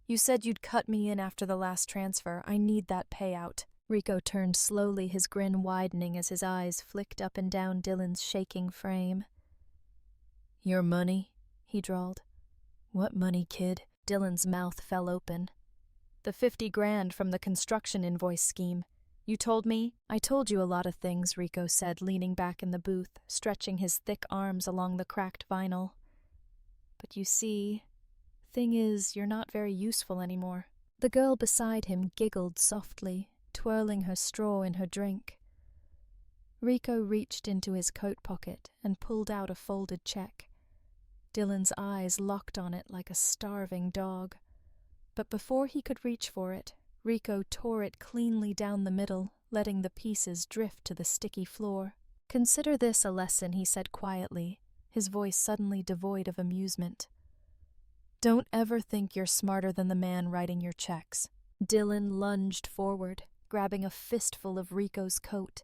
"You said you'd cut me in after the last transfer. I need that payout." Rico turned slowly, his grin widening as his eyes flicked up and down Dylan's shaking frame. "Your money?" he drawled. "What money, kid?" Dylan's mouth fell open. "The 50 grand from the construction invoice scheme. You told me?" "I told you a lot of things," Rico said, leaning back in the booth, stretching his thick arms along the cracked vinyl. "But you see, thing is, you're not very useful anymore." The girl beside him giggled softly, twirling her straw in her drink. Rico reached into his coat pocket and pulled out a folded check. Dylan's eyes locked on it like a starving dog. But before he could reach for it, Rico tore it cleanly down the middle, letting the pieces drift to the sticky floor. "Consider this a lesson," he said quietly, his voice suddenly devoid of amusement. "Don't ever think you're smarter than the man writing your checks." Dylan lunged forward, grabbing a fistful of Rico's coat,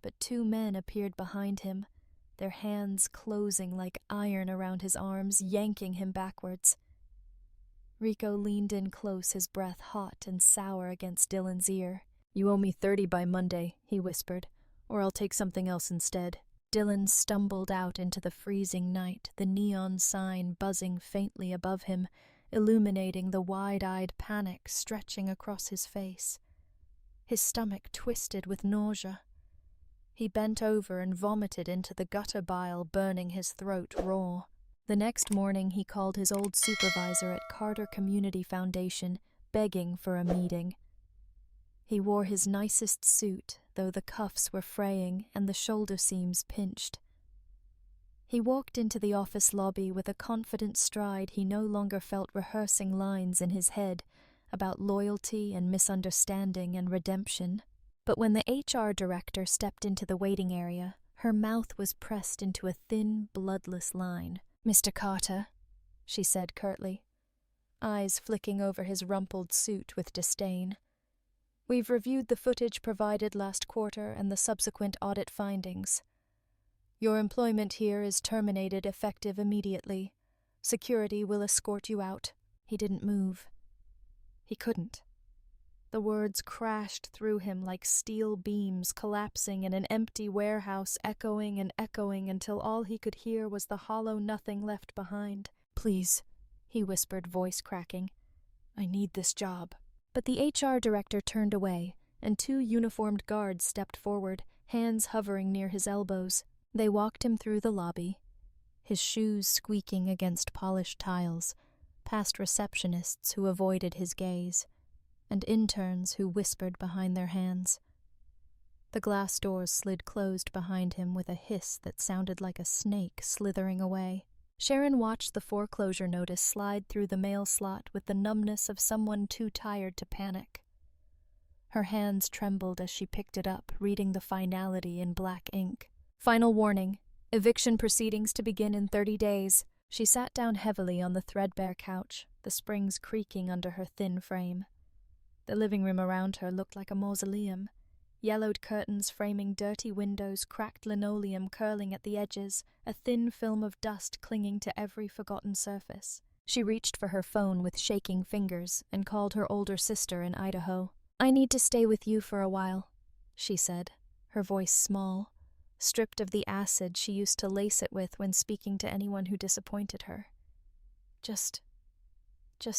but 2 men appeared behind him, their hands closing like iron around his arms, yanking him backwards. Rico leaned in close, his breath hot and sour against Dylan's ear. "You owe me 30 by Monday," he whispered, "or I'll take something else instead." Dylan stumbled out into the freezing night, the neon sign buzzing faintly above him, illuminating the wide-eyed panic stretching across his face. His stomach twisted with nausea. He bent over and vomited into the gutter bile, burning his throat raw. The next morning he called his old supervisor at Carter Community Foundation, begging for a meeting. He wore his nicest suit, though the cuffs were fraying and the shoulder seams pinched. He walked into the office lobby with a confident stride he no longer felt rehearsing lines in his head about loyalty and misunderstanding and redemption. But when the HR director stepped into the waiting area, her mouth was pressed into a thin, bloodless line. "Mr. Carter," she said curtly, eyes flicking over his rumpled suit with disdain. "We've reviewed the footage provided last quarter and the subsequent audit findings. Your employment here is terminated effective immediately. Security will escort you out." He didn't move. He couldn't. The words crashed through him like steel beams collapsing in an empty warehouse, echoing and echoing until all he could hear was the hollow nothing left behind. "Please," he whispered, voice cracking. "I need this job." But the HR director turned away, and two uniformed guards stepped forward, hands hovering near his elbows. They walked him through the lobby, his shoes squeaking against polished tiles, past receptionists who avoided his gaze, and interns who whispered behind their hands. The glass doors slid closed behind him with a hiss that sounded like a snake slithering away. Sharon watched the foreclosure notice slide through the mail slot with the numbness of someone too tired to panic. Her hands trembled as she picked it up, reading the finality in black ink. "Final warning. Eviction proceedings to begin in 30 days. She sat down heavily on the threadbare couch, the springs creaking under her thin frame. The living room around her looked like a mausoleum. Yellowed curtains framing dirty windows, cracked linoleum curling at the edges, a thin film of dust clinging to every forgotten surface. She reached for her phone with shaking fingers and called her older sister in Idaho. "I need to stay with you for a while," she said, her voice small, stripped of the acid she used to lace it with when speaking to anyone who disappointed her. Just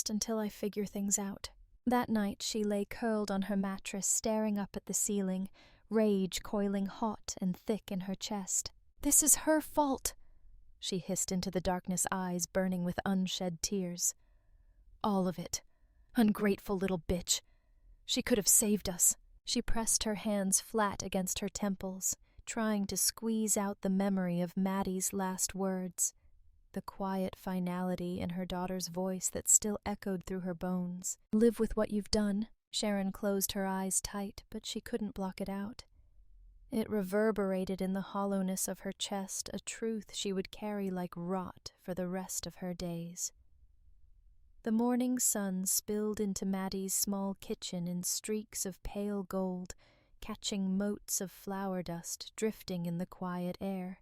until I figure things out." That night she lay curled on her mattress, staring up at the ceiling, rage coiling hot and thick in her chest. "This is her fault," she hissed into the darkness, eyes burning with unshed tears. "All of it. Ungrateful little bitch. She could have saved us." She pressed her hands flat against her temples, trying to squeeze out the memory of Maddie's last words, the quiet finality in her daughter's voice that still echoed through her bones. "Live with what you've done." Sharon closed her eyes tight, but she couldn't block it out. It reverberated in the hollowness of her chest, a truth she would carry like rot for the rest of her days. The morning sun spilled into Maddie's small kitchen in streaks of pale gold, catching motes of flour dust drifting in the quiet air.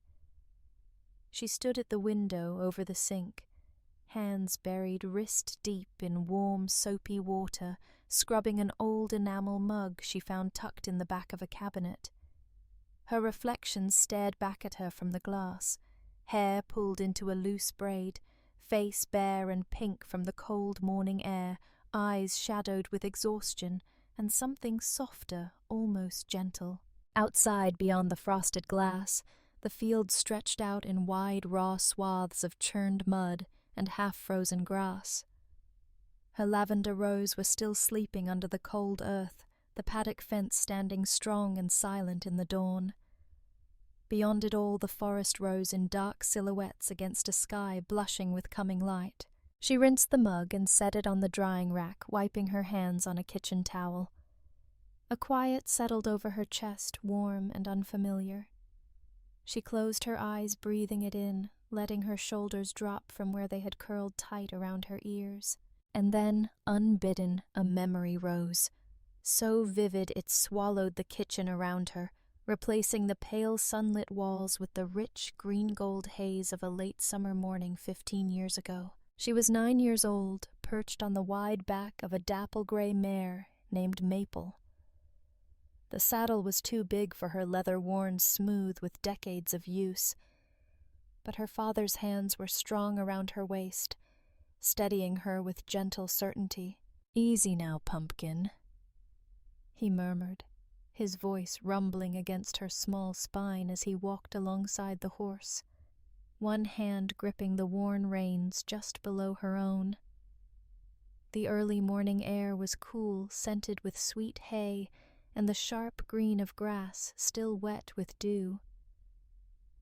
She stood at the window over the sink, hands buried wrist-deep in warm, soapy water, scrubbing an old enamel mug she found tucked in the back of a cabinet. Her reflection stared back at her from the glass, hair pulled into a loose braid, face bare and pink from the cold morning air, eyes shadowed with exhaustion, and something softer, almost gentle. Outside, beyond the frosted glass, the field stretched out in wide, raw swaths of churned mud and half-frozen grass. Her lavender rose was still sleeping under the cold earth, the paddock fence standing strong and silent in the dawn. Beyond it all, the forest rose in dark silhouettes against a sky blushing with coming light. She rinsed the mug and set it on the drying rack, wiping her hands on a kitchen towel. A quiet settled over her chest, warm and unfamiliar. She closed her eyes, breathing it in, letting her shoulders drop from where they had curled tight around her ears. And then, unbidden, a memory rose, so vivid it swallowed the kitchen around her, replacing the pale sunlit walls with the rich green-gold haze of a late summer morning 15 years ago. She was 9 years old, perched on the wide back of a dapple-gray mare named Maple. The saddle was too big for her leather worn smooth with decades of use, but her father's hands were strong around her waist, steadying her with gentle certainty. "Easy now, pumpkin," he murmured, his voice rumbling against her small spine as he walked alongside the horse, one hand gripping the worn reins just below her own. The early morning air was cool, scented with sweet hay and the sharp green of grass still wet with dew.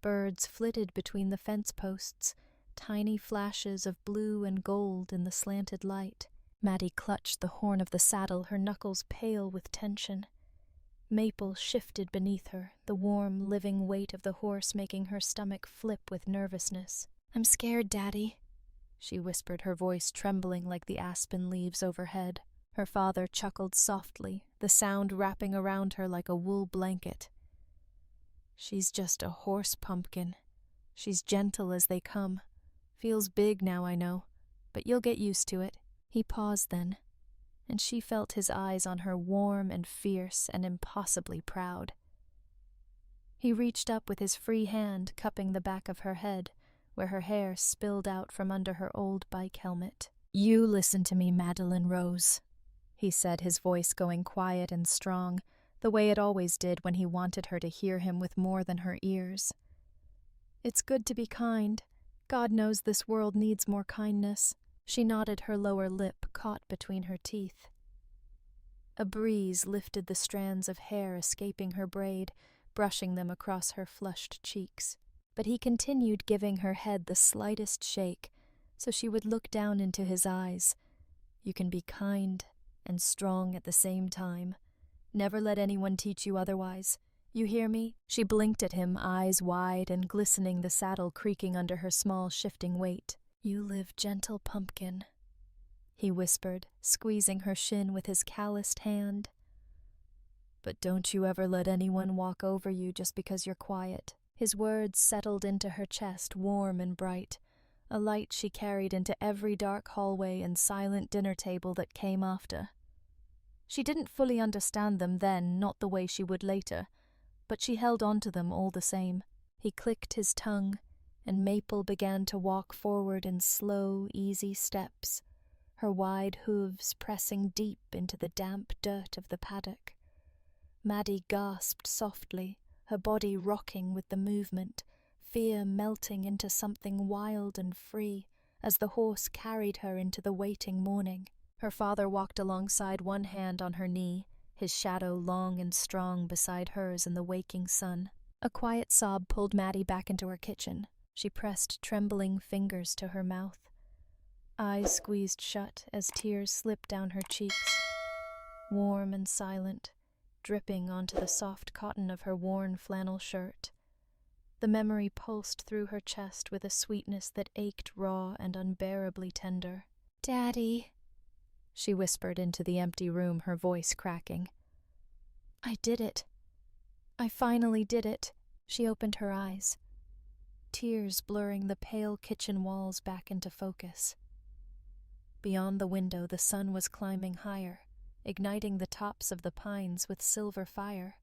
Birds flitted between the fence posts, tiny flashes of blue and gold in the slanted light. Maddie clutched the horn of the saddle, her knuckles pale with tension. Maple shifted beneath her, the warm, living weight of the horse making her stomach flip with nervousness. "I'm scared, Daddy," she whispered, her voice trembling like the aspen leaves overhead. Her father chuckled softly, the sound wrapping around her like a wool blanket. "She's just a horse, pumpkin. She's gentle as they come. Feels big now, I know, but you'll get used to it." He paused then, and she felt his eyes on her, warm and fierce and impossibly proud. He reached up with his free hand, cupping the back of her head, where her hair spilled out from under her old bike helmet. "You listen to me, Madeline Rose," he said, his voice going quiet and strong, the way it always did when he wanted her to hear him with more than her ears. "It's good to be kind. God knows this world needs more kindness." She nodded, her lower lip caught between her teeth. A breeze lifted the strands of hair escaping her braid, brushing them across her flushed cheeks. But he continued giving her head the slightest shake, so she would look down into his eyes. "You can be kind and strong at the same time. Never let anyone teach you otherwise. You hear me?" She blinked at him, eyes wide and glistening, the saddle creaking under her small shifting weight. "You live gentle, pumpkin," he whispered, squeezing her shin with his calloused hand. "But don't you ever let anyone walk over you just because you're quiet." His words settled into her chest, warm and bright, a light she carried into every dark hallway and silent dinner table that came after. She didn't fully understand them then, not the way she would later, but she held on to them all the same. He clicked his tongue, and Maple began to walk forward in slow, easy steps, her wide hooves pressing deep into the damp dirt of the paddock. Maddie gasped softly, her body rocking with the movement, fear melting into something wild and free as the horse carried her into the waiting morning. Her father walked alongside, one hand on her knee, his shadow long and strong beside hers in the waking sun. A quiet sob pulled Maddie back into her kitchen. She pressed trembling fingers to her mouth, eyes squeezed shut as tears slipped down her cheeks, warm and silent, dripping onto the soft cotton of her worn flannel shirt. The memory pulsed through her chest with a sweetness that ached raw and unbearably tender. "Daddy," she whispered into the empty room, her voice cracking. "I did it. I finally did it." She opened her eyes, tears blurring the pale kitchen walls back into focus. Beyond the window, the sun was climbing higher, igniting the tops of the pines with silver fire.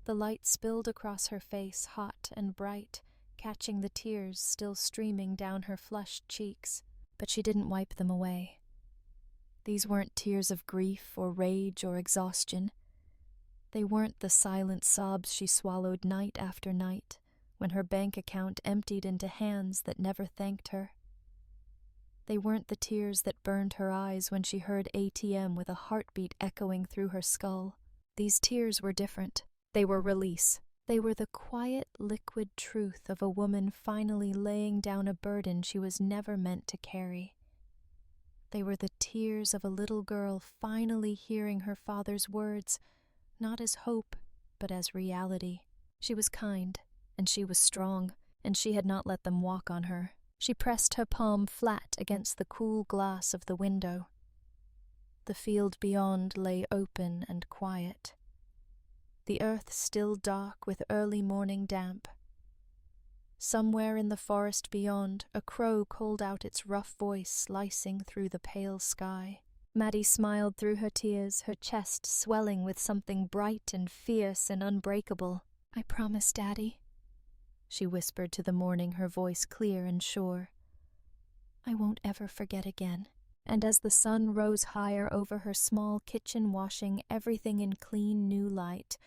The light spilled across her face, hot and bright, catching the tears still streaming down her flushed cheeks, but she didn't wipe them away. These weren't tears of grief or rage or exhaustion. They weren't the silent sobs she swallowed night after night when her bank account emptied into hands that never thanked her. They weren't the tears that burned her eyes when she heard ATM with a heartbeat echoing through her skull. These tears were different. They were release. They were the quiet, liquid truth of a woman finally laying down a burden she was never meant to carry. They were the tears of a little girl finally hearing her father's words, not as hope, but as reality. She was kind, and she was strong, and she had not let them walk on her. She pressed her palm flat against the cool glass of the window. The field beyond lay open and quiet, the earth still dark with early morning damp. Somewhere in the forest beyond, a crow called out its rough voice slicing through the pale sky. Maddie smiled through her tears, her chest swelling with something bright and fierce and unbreakable. "I promise, Daddy," she whispered to the morning, her voice clear and sure. "I won't ever forget again." And as the sun rose higher over her small kitchen, washing everything in clean new light,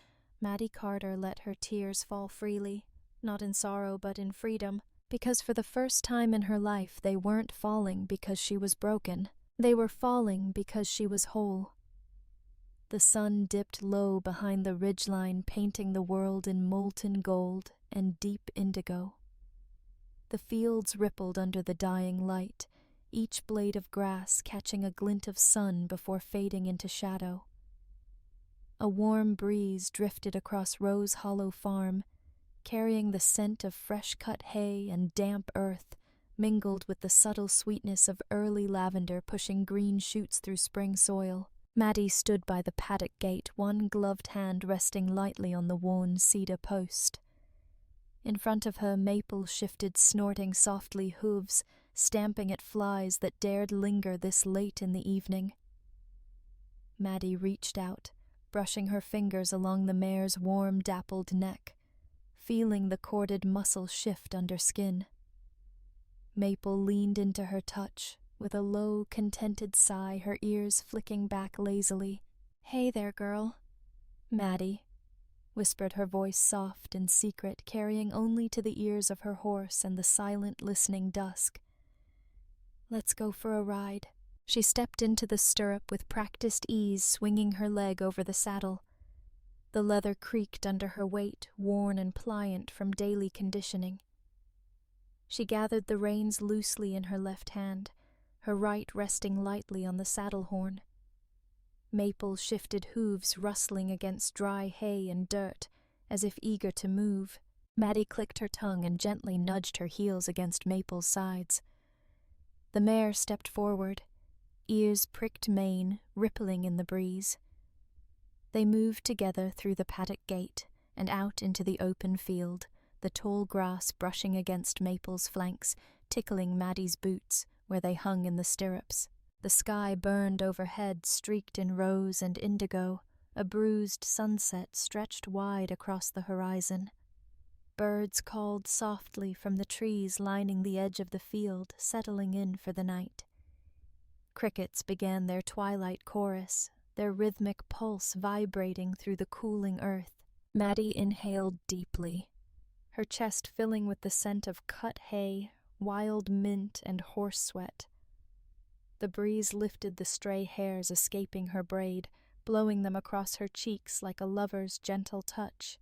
Maddie Carter let her tears fall freely, not in sorrow but in freedom, because for the first time in her life they weren't falling because she was broken. They were falling because she was whole. The sun dipped low behind the ridgeline, painting the world in molten gold and deep indigo. The fields rippled under the dying light, each blade of grass catching a glint of sun before fading into shadow. A warm breeze drifted across Rose Hollow Farm, carrying the scent of fresh-cut hay and damp earth, mingled with the subtle sweetness of early lavender pushing green shoots through spring soil. Maddie stood by the paddock gate, one gloved hand resting lightly on the worn cedar post. In front of her, Maple shifted, snorting softly, hooves, stamping at flies that dared linger this late in the evening. Maddie reached out, brushing her fingers along the mare's warm, dappled neck, feeling the corded muscle shift under skin. Maple leaned into her touch, with a low, contented sigh, her ears flicking back lazily. "Hey there, girl." "Maddie," whispered her voice, soft and secret, carrying only to the ears of her horse and the silent, listening dusk. "Let's go for a ride." She stepped into the stirrup with practiced ease, swinging her leg over the saddle. The leather creaked under her weight, worn and pliant from daily conditioning. She gathered the reins loosely in her left hand, her right resting lightly on the saddle horn. Maple shifted hooves rustling against dry hay and dirt, as if eager to move. Maddie clicked her tongue and gently nudged her heels against Maple's sides. The mare stepped forward, ears pricked mane, rippling in the breeze. They moved together through the paddock gate and out into the open field, the tall grass brushing against Maple's flanks, tickling Maddie's boots where they hung in the stirrups. The sky burned overhead, streaked in rose and indigo. A bruised sunset stretched wide across the horizon. Birds called softly from the trees lining the edge of the field, settling in for the night. Crickets began their twilight chorus, their rhythmic pulse vibrating through the cooling earth. Maddie inhaled deeply, her chest filling with the scent of cut hay, wild mint, and horse sweat. The breeze lifted the stray hairs escaping her braid, blowing them across her cheeks like a lover's gentle touch.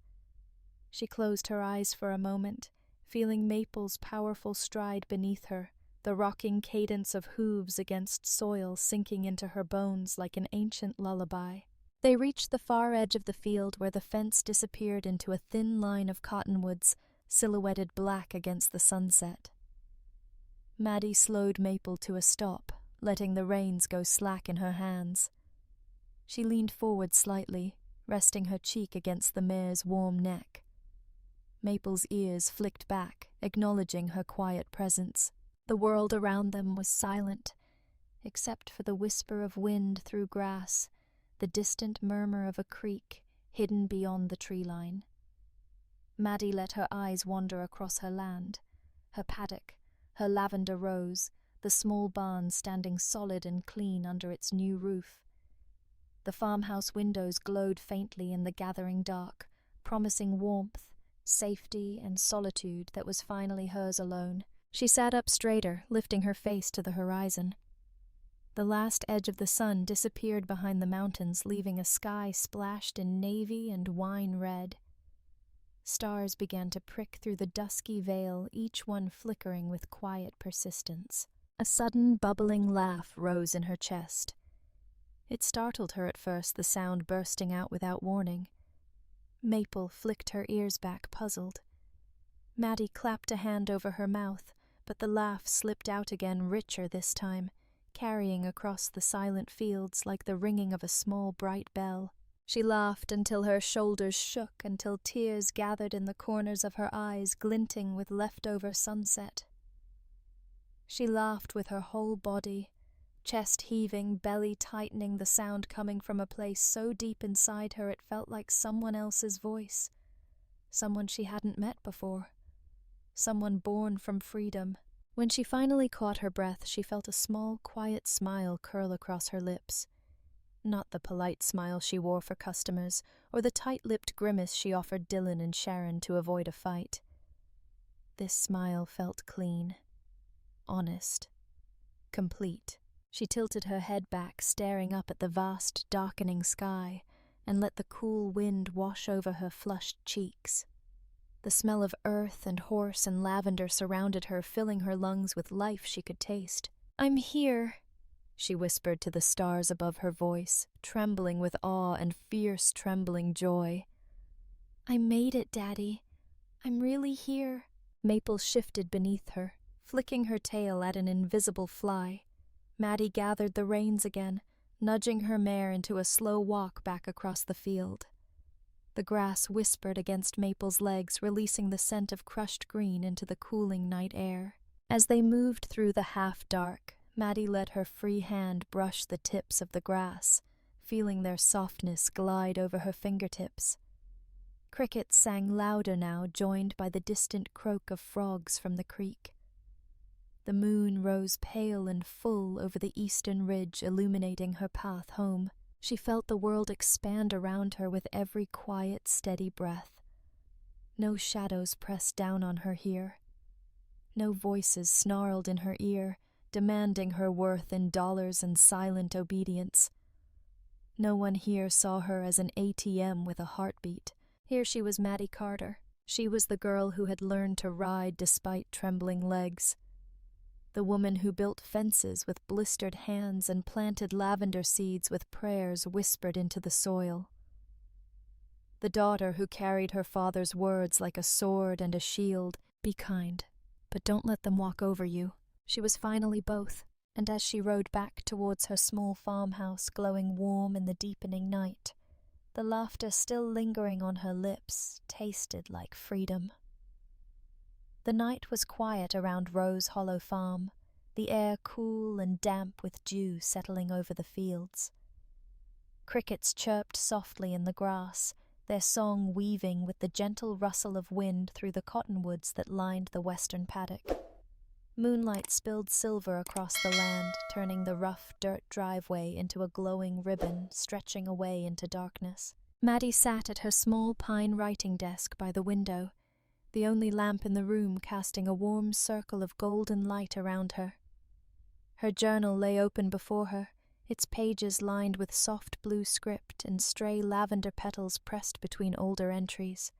She closed her eyes for a moment, feeling Maple's powerful stride beneath her, the rocking cadence of hooves against soil sinking into her bones like an ancient lullaby. They reached the far edge of the field where the fence disappeared into a thin line of cottonwoods, silhouetted black against the sunset. Maddie slowed Maple to a stop, letting the reins go slack in her hands. She leaned forward slightly, resting her cheek against the mare's warm neck. Maple's ears flicked back, acknowledging her quiet presence. The world around them was silent, except for the whisper of wind through grass, the distant murmur of a creek hidden beyond the tree line. Maddie let her eyes wander across her land, her paddock, her lavender rose, the small barn standing solid and clean under its new roof. The farmhouse windows glowed faintly in the gathering dark, promising warmth, safety, and solitude that was finally hers alone. She sat up straighter, lifting her face to the horizon. The last edge of the sun disappeared behind the mountains, leaving a sky splashed in navy and wine red. Stars began to prick through the dusky veil, each one flickering with quiet persistence. A sudden bubbling laugh rose in her chest. It startled her at first, the sound bursting out without warning. Maple flicked her ears back, puzzled. Maddie clapped a hand over her mouth, but the laugh slipped out again, richer this time, carrying across the silent fields like the ringing of a small bright bell. She laughed until her shoulders shook, until tears gathered in the corners of her eyes, glinting with leftover sunset. She laughed with her whole body, chest heaving, belly tightening, the sound coming from a place so deep inside her it felt like someone else's voice, someone she hadn't met before, someone born from freedom. When she finally caught her breath, she felt a small, quiet smile curl across her lips. Not the polite smile she wore for customers, or the tight-lipped grimace she offered Dylan and Sharon to avoid a fight. This smile felt clean, honest, complete. She tilted her head back, staring up at the vast, darkening sky, and let the cool wind wash over her flushed cheeks. The smell of earth and horse and lavender surrounded her, filling her lungs with life she could taste. "I'm here," she whispered to the stars above her voice, trembling with awe and fierce, trembling joy. "I made it, Daddy. I'm really here." Maple shifted beneath her, flicking her tail at an invisible fly. Maddie gathered the reins again, nudging her mare into a slow walk back across the field. The grass whispered against Maple's legs, releasing the scent of crushed green into the cooling night air. As they moved through the half-dark, Maddie let her free hand brush the tips of the grass, feeling their softness glide over her fingertips. Crickets sang louder now, joined by the distant croak of frogs from the creek. The moon rose pale and full over the eastern ridge, illuminating her path home. She felt the world expand around her with every quiet, steady breath. No shadows pressed down on her here. No voices snarled in her ear, demanding her worth in dollars and silent obedience. No one here saw her as an ATM with a heartbeat. Here she was Maddie Carter. She was the girl who had learned to ride despite trembling legs. The woman who built fences with blistered hands and planted lavender seeds with prayers whispered into the soil. The daughter who carried her father's words like a sword and a shield. "Be kind, but don't let them walk over you." She was finally both, and as she rode back towards her small farmhouse glowing warm in the deepening night, the laughter still lingering on her lips tasted like freedom. The night was quiet around Rose Hollow Farm, the air cool and damp with dew settling over the fields. Crickets chirped softly in the grass, their song weaving with the gentle rustle of wind through the cottonwoods that lined the western paddock. Moonlight spilled silver across the land, turning the rough dirt driveway into a glowing ribbon stretching away into darkness. Maddie sat at her small pine writing desk by the window, the only lamp in the room casting a warm circle of golden light around her. Her journal lay open before her, its pages lined with soft blue script and stray lavender petals pressed between older entries.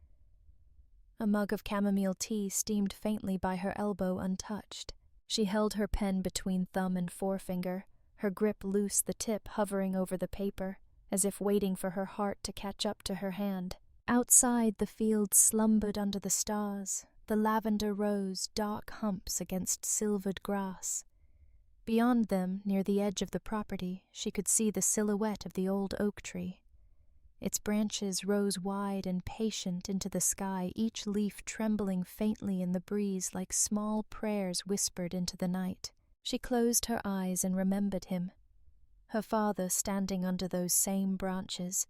A mug of chamomile tea steamed faintly by her elbow untouched. She held her pen between thumb and forefinger, her grip loose, the tip hovering over the paper, as if waiting for her heart to catch up to her hand. Outside, the fields slumbered under the stars, the lavender rose dark humps against silvered grass. Beyond them, near the edge of the property, she could see the silhouette of the old oak tree. Its branches rose wide and patient into the sky, each leaf trembling faintly in the breeze like small prayers whispered into the night. She closed her eyes and remembered him. Her father standing under those same branches,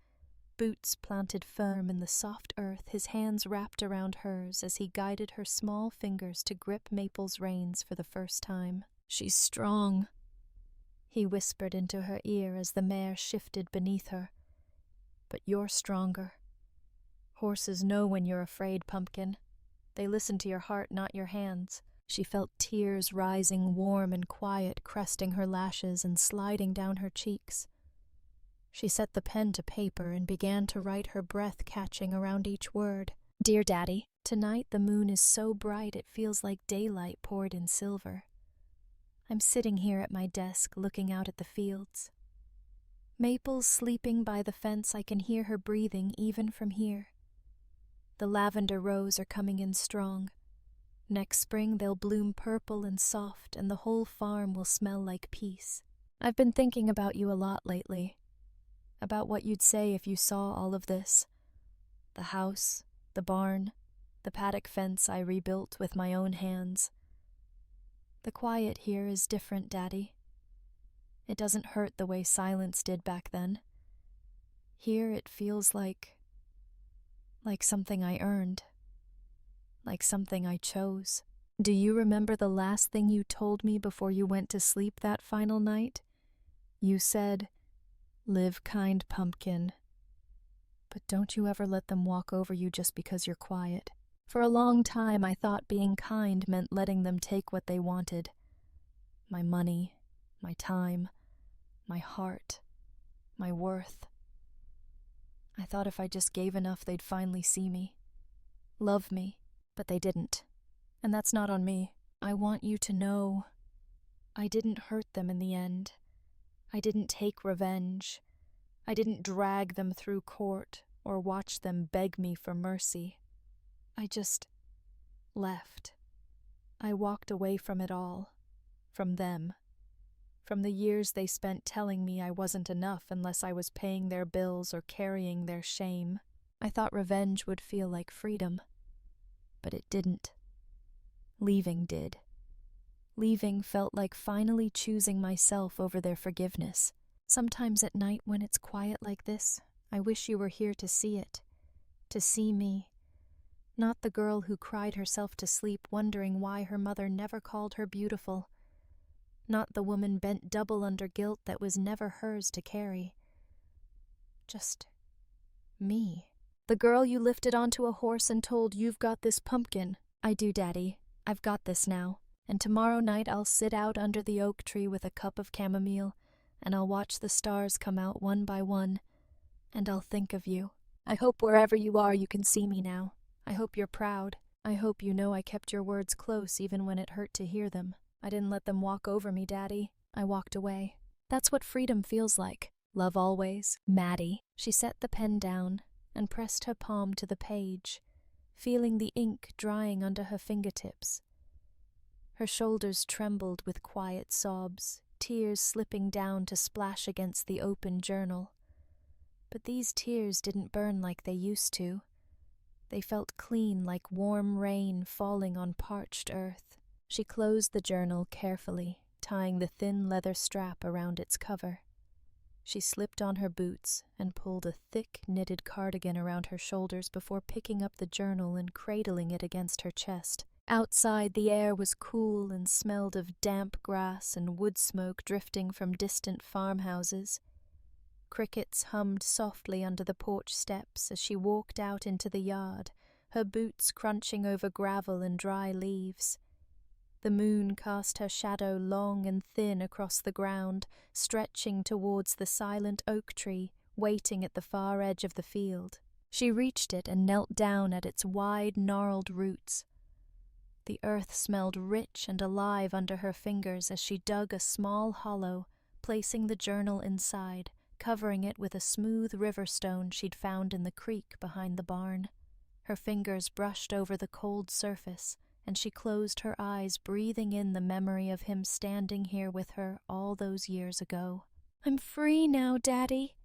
boots planted firm in the soft earth, his hands wrapped around hers as he guided her small fingers to grip Maple's reins for the first time. "She's strong," he whispered into her ear as the mare shifted beneath her. "But you're stronger. Horses know when you're afraid, Pumpkin. They listen to your heart, not your hands." She felt tears rising warm and quiet, cresting her lashes and sliding down her cheeks. She set the pen to paper and began to write, her breath catching around each word. "Dear Daddy, tonight the moon is so bright it feels like daylight poured in silver. I'm sitting here at my desk looking out at the fields. Maple's sleeping by the fence. I can hear her breathing even from here. The lavender rose are coming in strong. Next spring they'll bloom purple and soft, and the whole farm will smell like peace. I've been thinking about you a lot lately. About what you'd say if you saw all of this. The house, the barn, the paddock fence I rebuilt with my own hands. The quiet here is different, Daddy. It doesn't hurt the way silence did back then. Here it feels like something I earned, like something I chose. Do you remember the last thing you told me before you went to sleep that final night? You said, "Live kind, pumpkin. But don't you ever let them walk over you just because you're quiet." For a long time, I thought being kind meant letting them take what they wanted. My money, my time, my heart, my worth. I thought if I just gave enough, they'd finally see me, love me, but they didn't. And that's not on me. I want you to know I didn't hurt them in the end. I didn't take revenge. I didn't drag them through court or watch them beg me for mercy. I just left. I walked away from it all, from them, from the years they spent telling me I wasn't enough unless I was paying their bills or carrying their shame. I thought revenge would feel like freedom, but it didn't. Leaving did. Leaving felt like finally choosing myself over their forgiveness. Sometimes at night when it's quiet like this, I wish you were here to see it, to see me. Not the girl who cried herself to sleep wondering why her mother never called her beautiful. Not the woman bent double under guilt that was never hers to carry. Just me. The girl you lifted onto a horse and told, "You've got this, pumpkin." I do, Daddy. I've got this now. And tomorrow night I'll sit out under the oak tree with a cup of chamomile, and I'll watch the stars come out one by one, and I'll think of you. I hope wherever you are you can see me now. I hope you're proud. I hope you know I kept your words close even when it hurt to hear them. I didn't let them walk over me, Daddy. I walked away. That's what freedom feels like. Love always, Maddie. She set the pen down and pressed her palm to the page, feeling the ink drying under her fingertips. Her shoulders trembled with quiet sobs, tears slipping down to splash against the open journal. But these tears didn't burn like they used to. They felt clean like warm rain falling on parched earth. She closed the journal carefully, tying the thin leather strap around its cover. She slipped on her boots and pulled a thick knitted cardigan around her shoulders before picking up the journal and cradling it against her chest. Outside, the air was cool and smelled of damp grass and wood smoke drifting from distant farmhouses. Crickets hummed softly under the porch steps as she walked out into the yard, her boots crunching over gravel and dry leaves. The moon cast her shadow long and thin across the ground, stretching towards the silent oak tree, waiting at the far edge of the field. She reached it and knelt down at its wide, gnarled roots. The earth smelled rich and alive under her fingers as she dug a small hollow, placing the journal inside, covering it with a smooth river stone she'd found in the creek behind the barn. Her fingers brushed over the cold surface, and she closed her eyes, breathing in the memory of him standing here with her all those years ago. "I'm free now, Daddy,"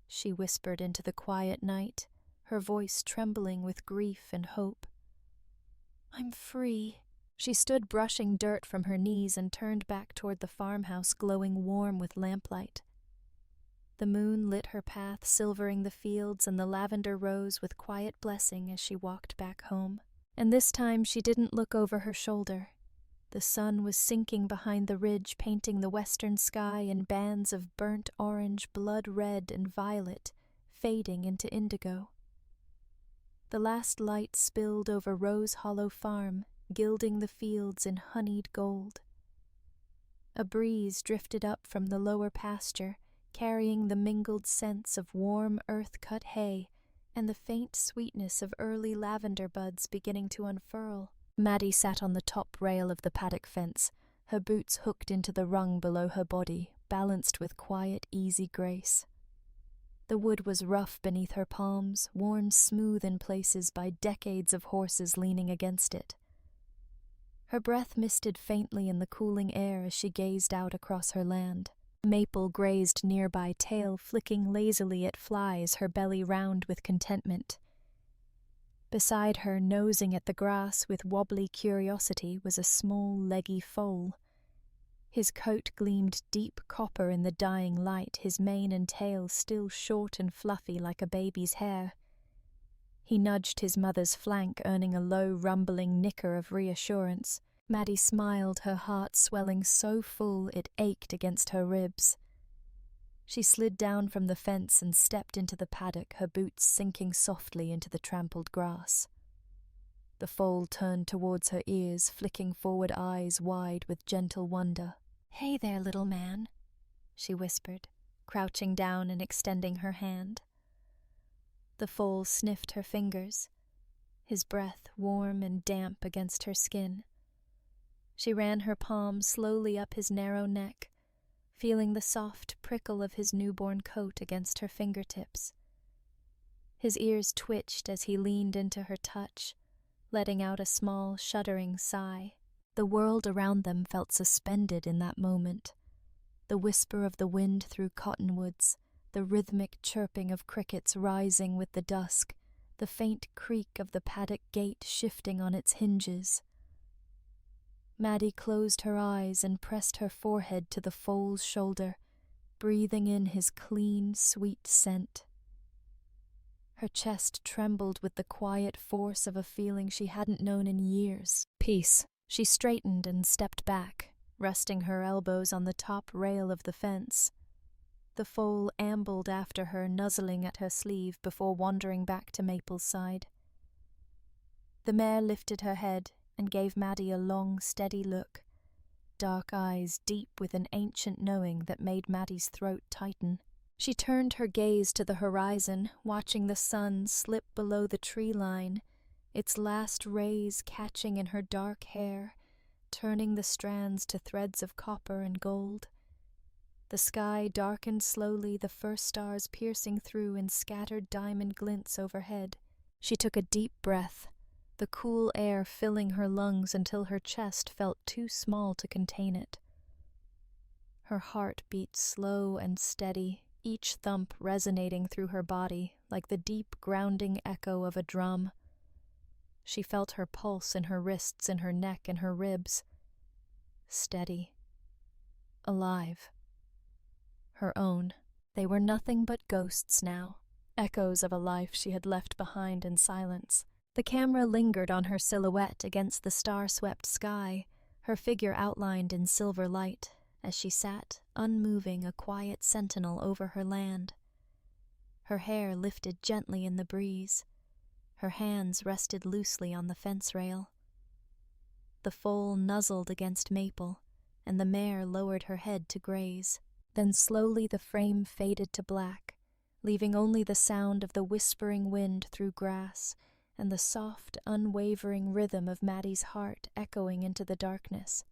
she whispered into the quiet night, her voice trembling with grief and hope. "I'm free." She stood brushing dirt from her knees and turned back toward the farmhouse glowing warm with lamplight. The moon lit her path, silvering the fields, and the lavender rose with quiet blessing as she walked back home. And this time she didn't look over her shoulder. The sun was sinking behind the ridge, painting the western sky in bands of burnt orange, blood red, and violet, fading into indigo. The last light spilled over Rose Hollow Farm, gilding the fields in honeyed gold. A breeze drifted up from the lower pasture, carrying the mingled scents of warm earth-cut hay and the faint sweetness of early lavender buds beginning to unfurl. Maddie sat on the top rail of the paddock fence, her boots hooked into the rung below her body, balanced with quiet, easy grace. The wood was rough beneath her palms, worn smooth in places by decades of horses leaning against it. Her breath misted faintly in the cooling air as she gazed out across her land. Maple grazed nearby, tail flicking lazily at flies, her belly round with contentment. Beside her, nosing at the grass with wobbly curiosity, was a small, leggy foal. His coat gleamed deep copper in the dying light, his mane and tail still short and fluffy like a baby's hair. He nudged his mother's flank, earning a low, rumbling nicker of reassurance. Maddie smiled, her heart swelling so full it ached against her ribs. She slid down from the fence and stepped into the paddock, her boots sinking softly into the trampled grass. The foal turned towards her ears, flicking forward eyes wide with gentle wonder. "Hey there, little man," she whispered, crouching down and extending her hand. The foal sniffed her fingers, his breath warm and damp against her skin. She ran her palm slowly up his narrow neck, feeling the soft prickle of his newborn coat against her fingertips. His ears twitched as he leaned into her touch, letting out a small, shuddering sigh. The world around them felt suspended in that moment. The whisper of the wind through cottonwoods, the rhythmic chirping of crickets rising with the dusk, the faint creak of the paddock gate shifting on its hinges. Maddie closed her eyes and pressed her forehead to the foal's shoulder, breathing in his clean, sweet scent. Her chest trembled with the quiet force of a feeling she hadn't known in years. Peace. She straightened and stepped back, resting her elbows on the top rail of the fence. The foal ambled after her, nuzzling at her sleeve before wandering back to Maple's side. The mare lifted her head and gave Maddie a long, steady look, dark eyes deep with an ancient knowing that made Maddie's throat tighten. She turned her gaze to the horizon, watching the sun slip below the tree line, its last rays catching in her dark hair, turning the strands to threads of copper and gold. The sky darkened slowly, the first stars piercing through in scattered diamond glints overhead. She took a deep breath, the cool air filling her lungs until her chest felt too small to contain it. Her heart beat slow and steady, each thump resonating through her body like the deep grounding echo of a drum. She felt her pulse in her wrists, in her neck, and her ribs. Steady. Alive. Her own. They were nothing but ghosts now, echoes of a life she had left behind in silence. The camera lingered on her silhouette against the star-swept sky, her figure outlined in silver light, as she sat, unmoving, a quiet sentinel over her land. Her hair lifted gently in the breeze. Her hands rested loosely on the fence rail. The foal nuzzled against Maple, and the mare lowered her head to graze. Then slowly the frame faded to black, leaving only the sound of the whispering wind through grass and the soft, unwavering rhythm of Maddie's heart echoing into the darkness.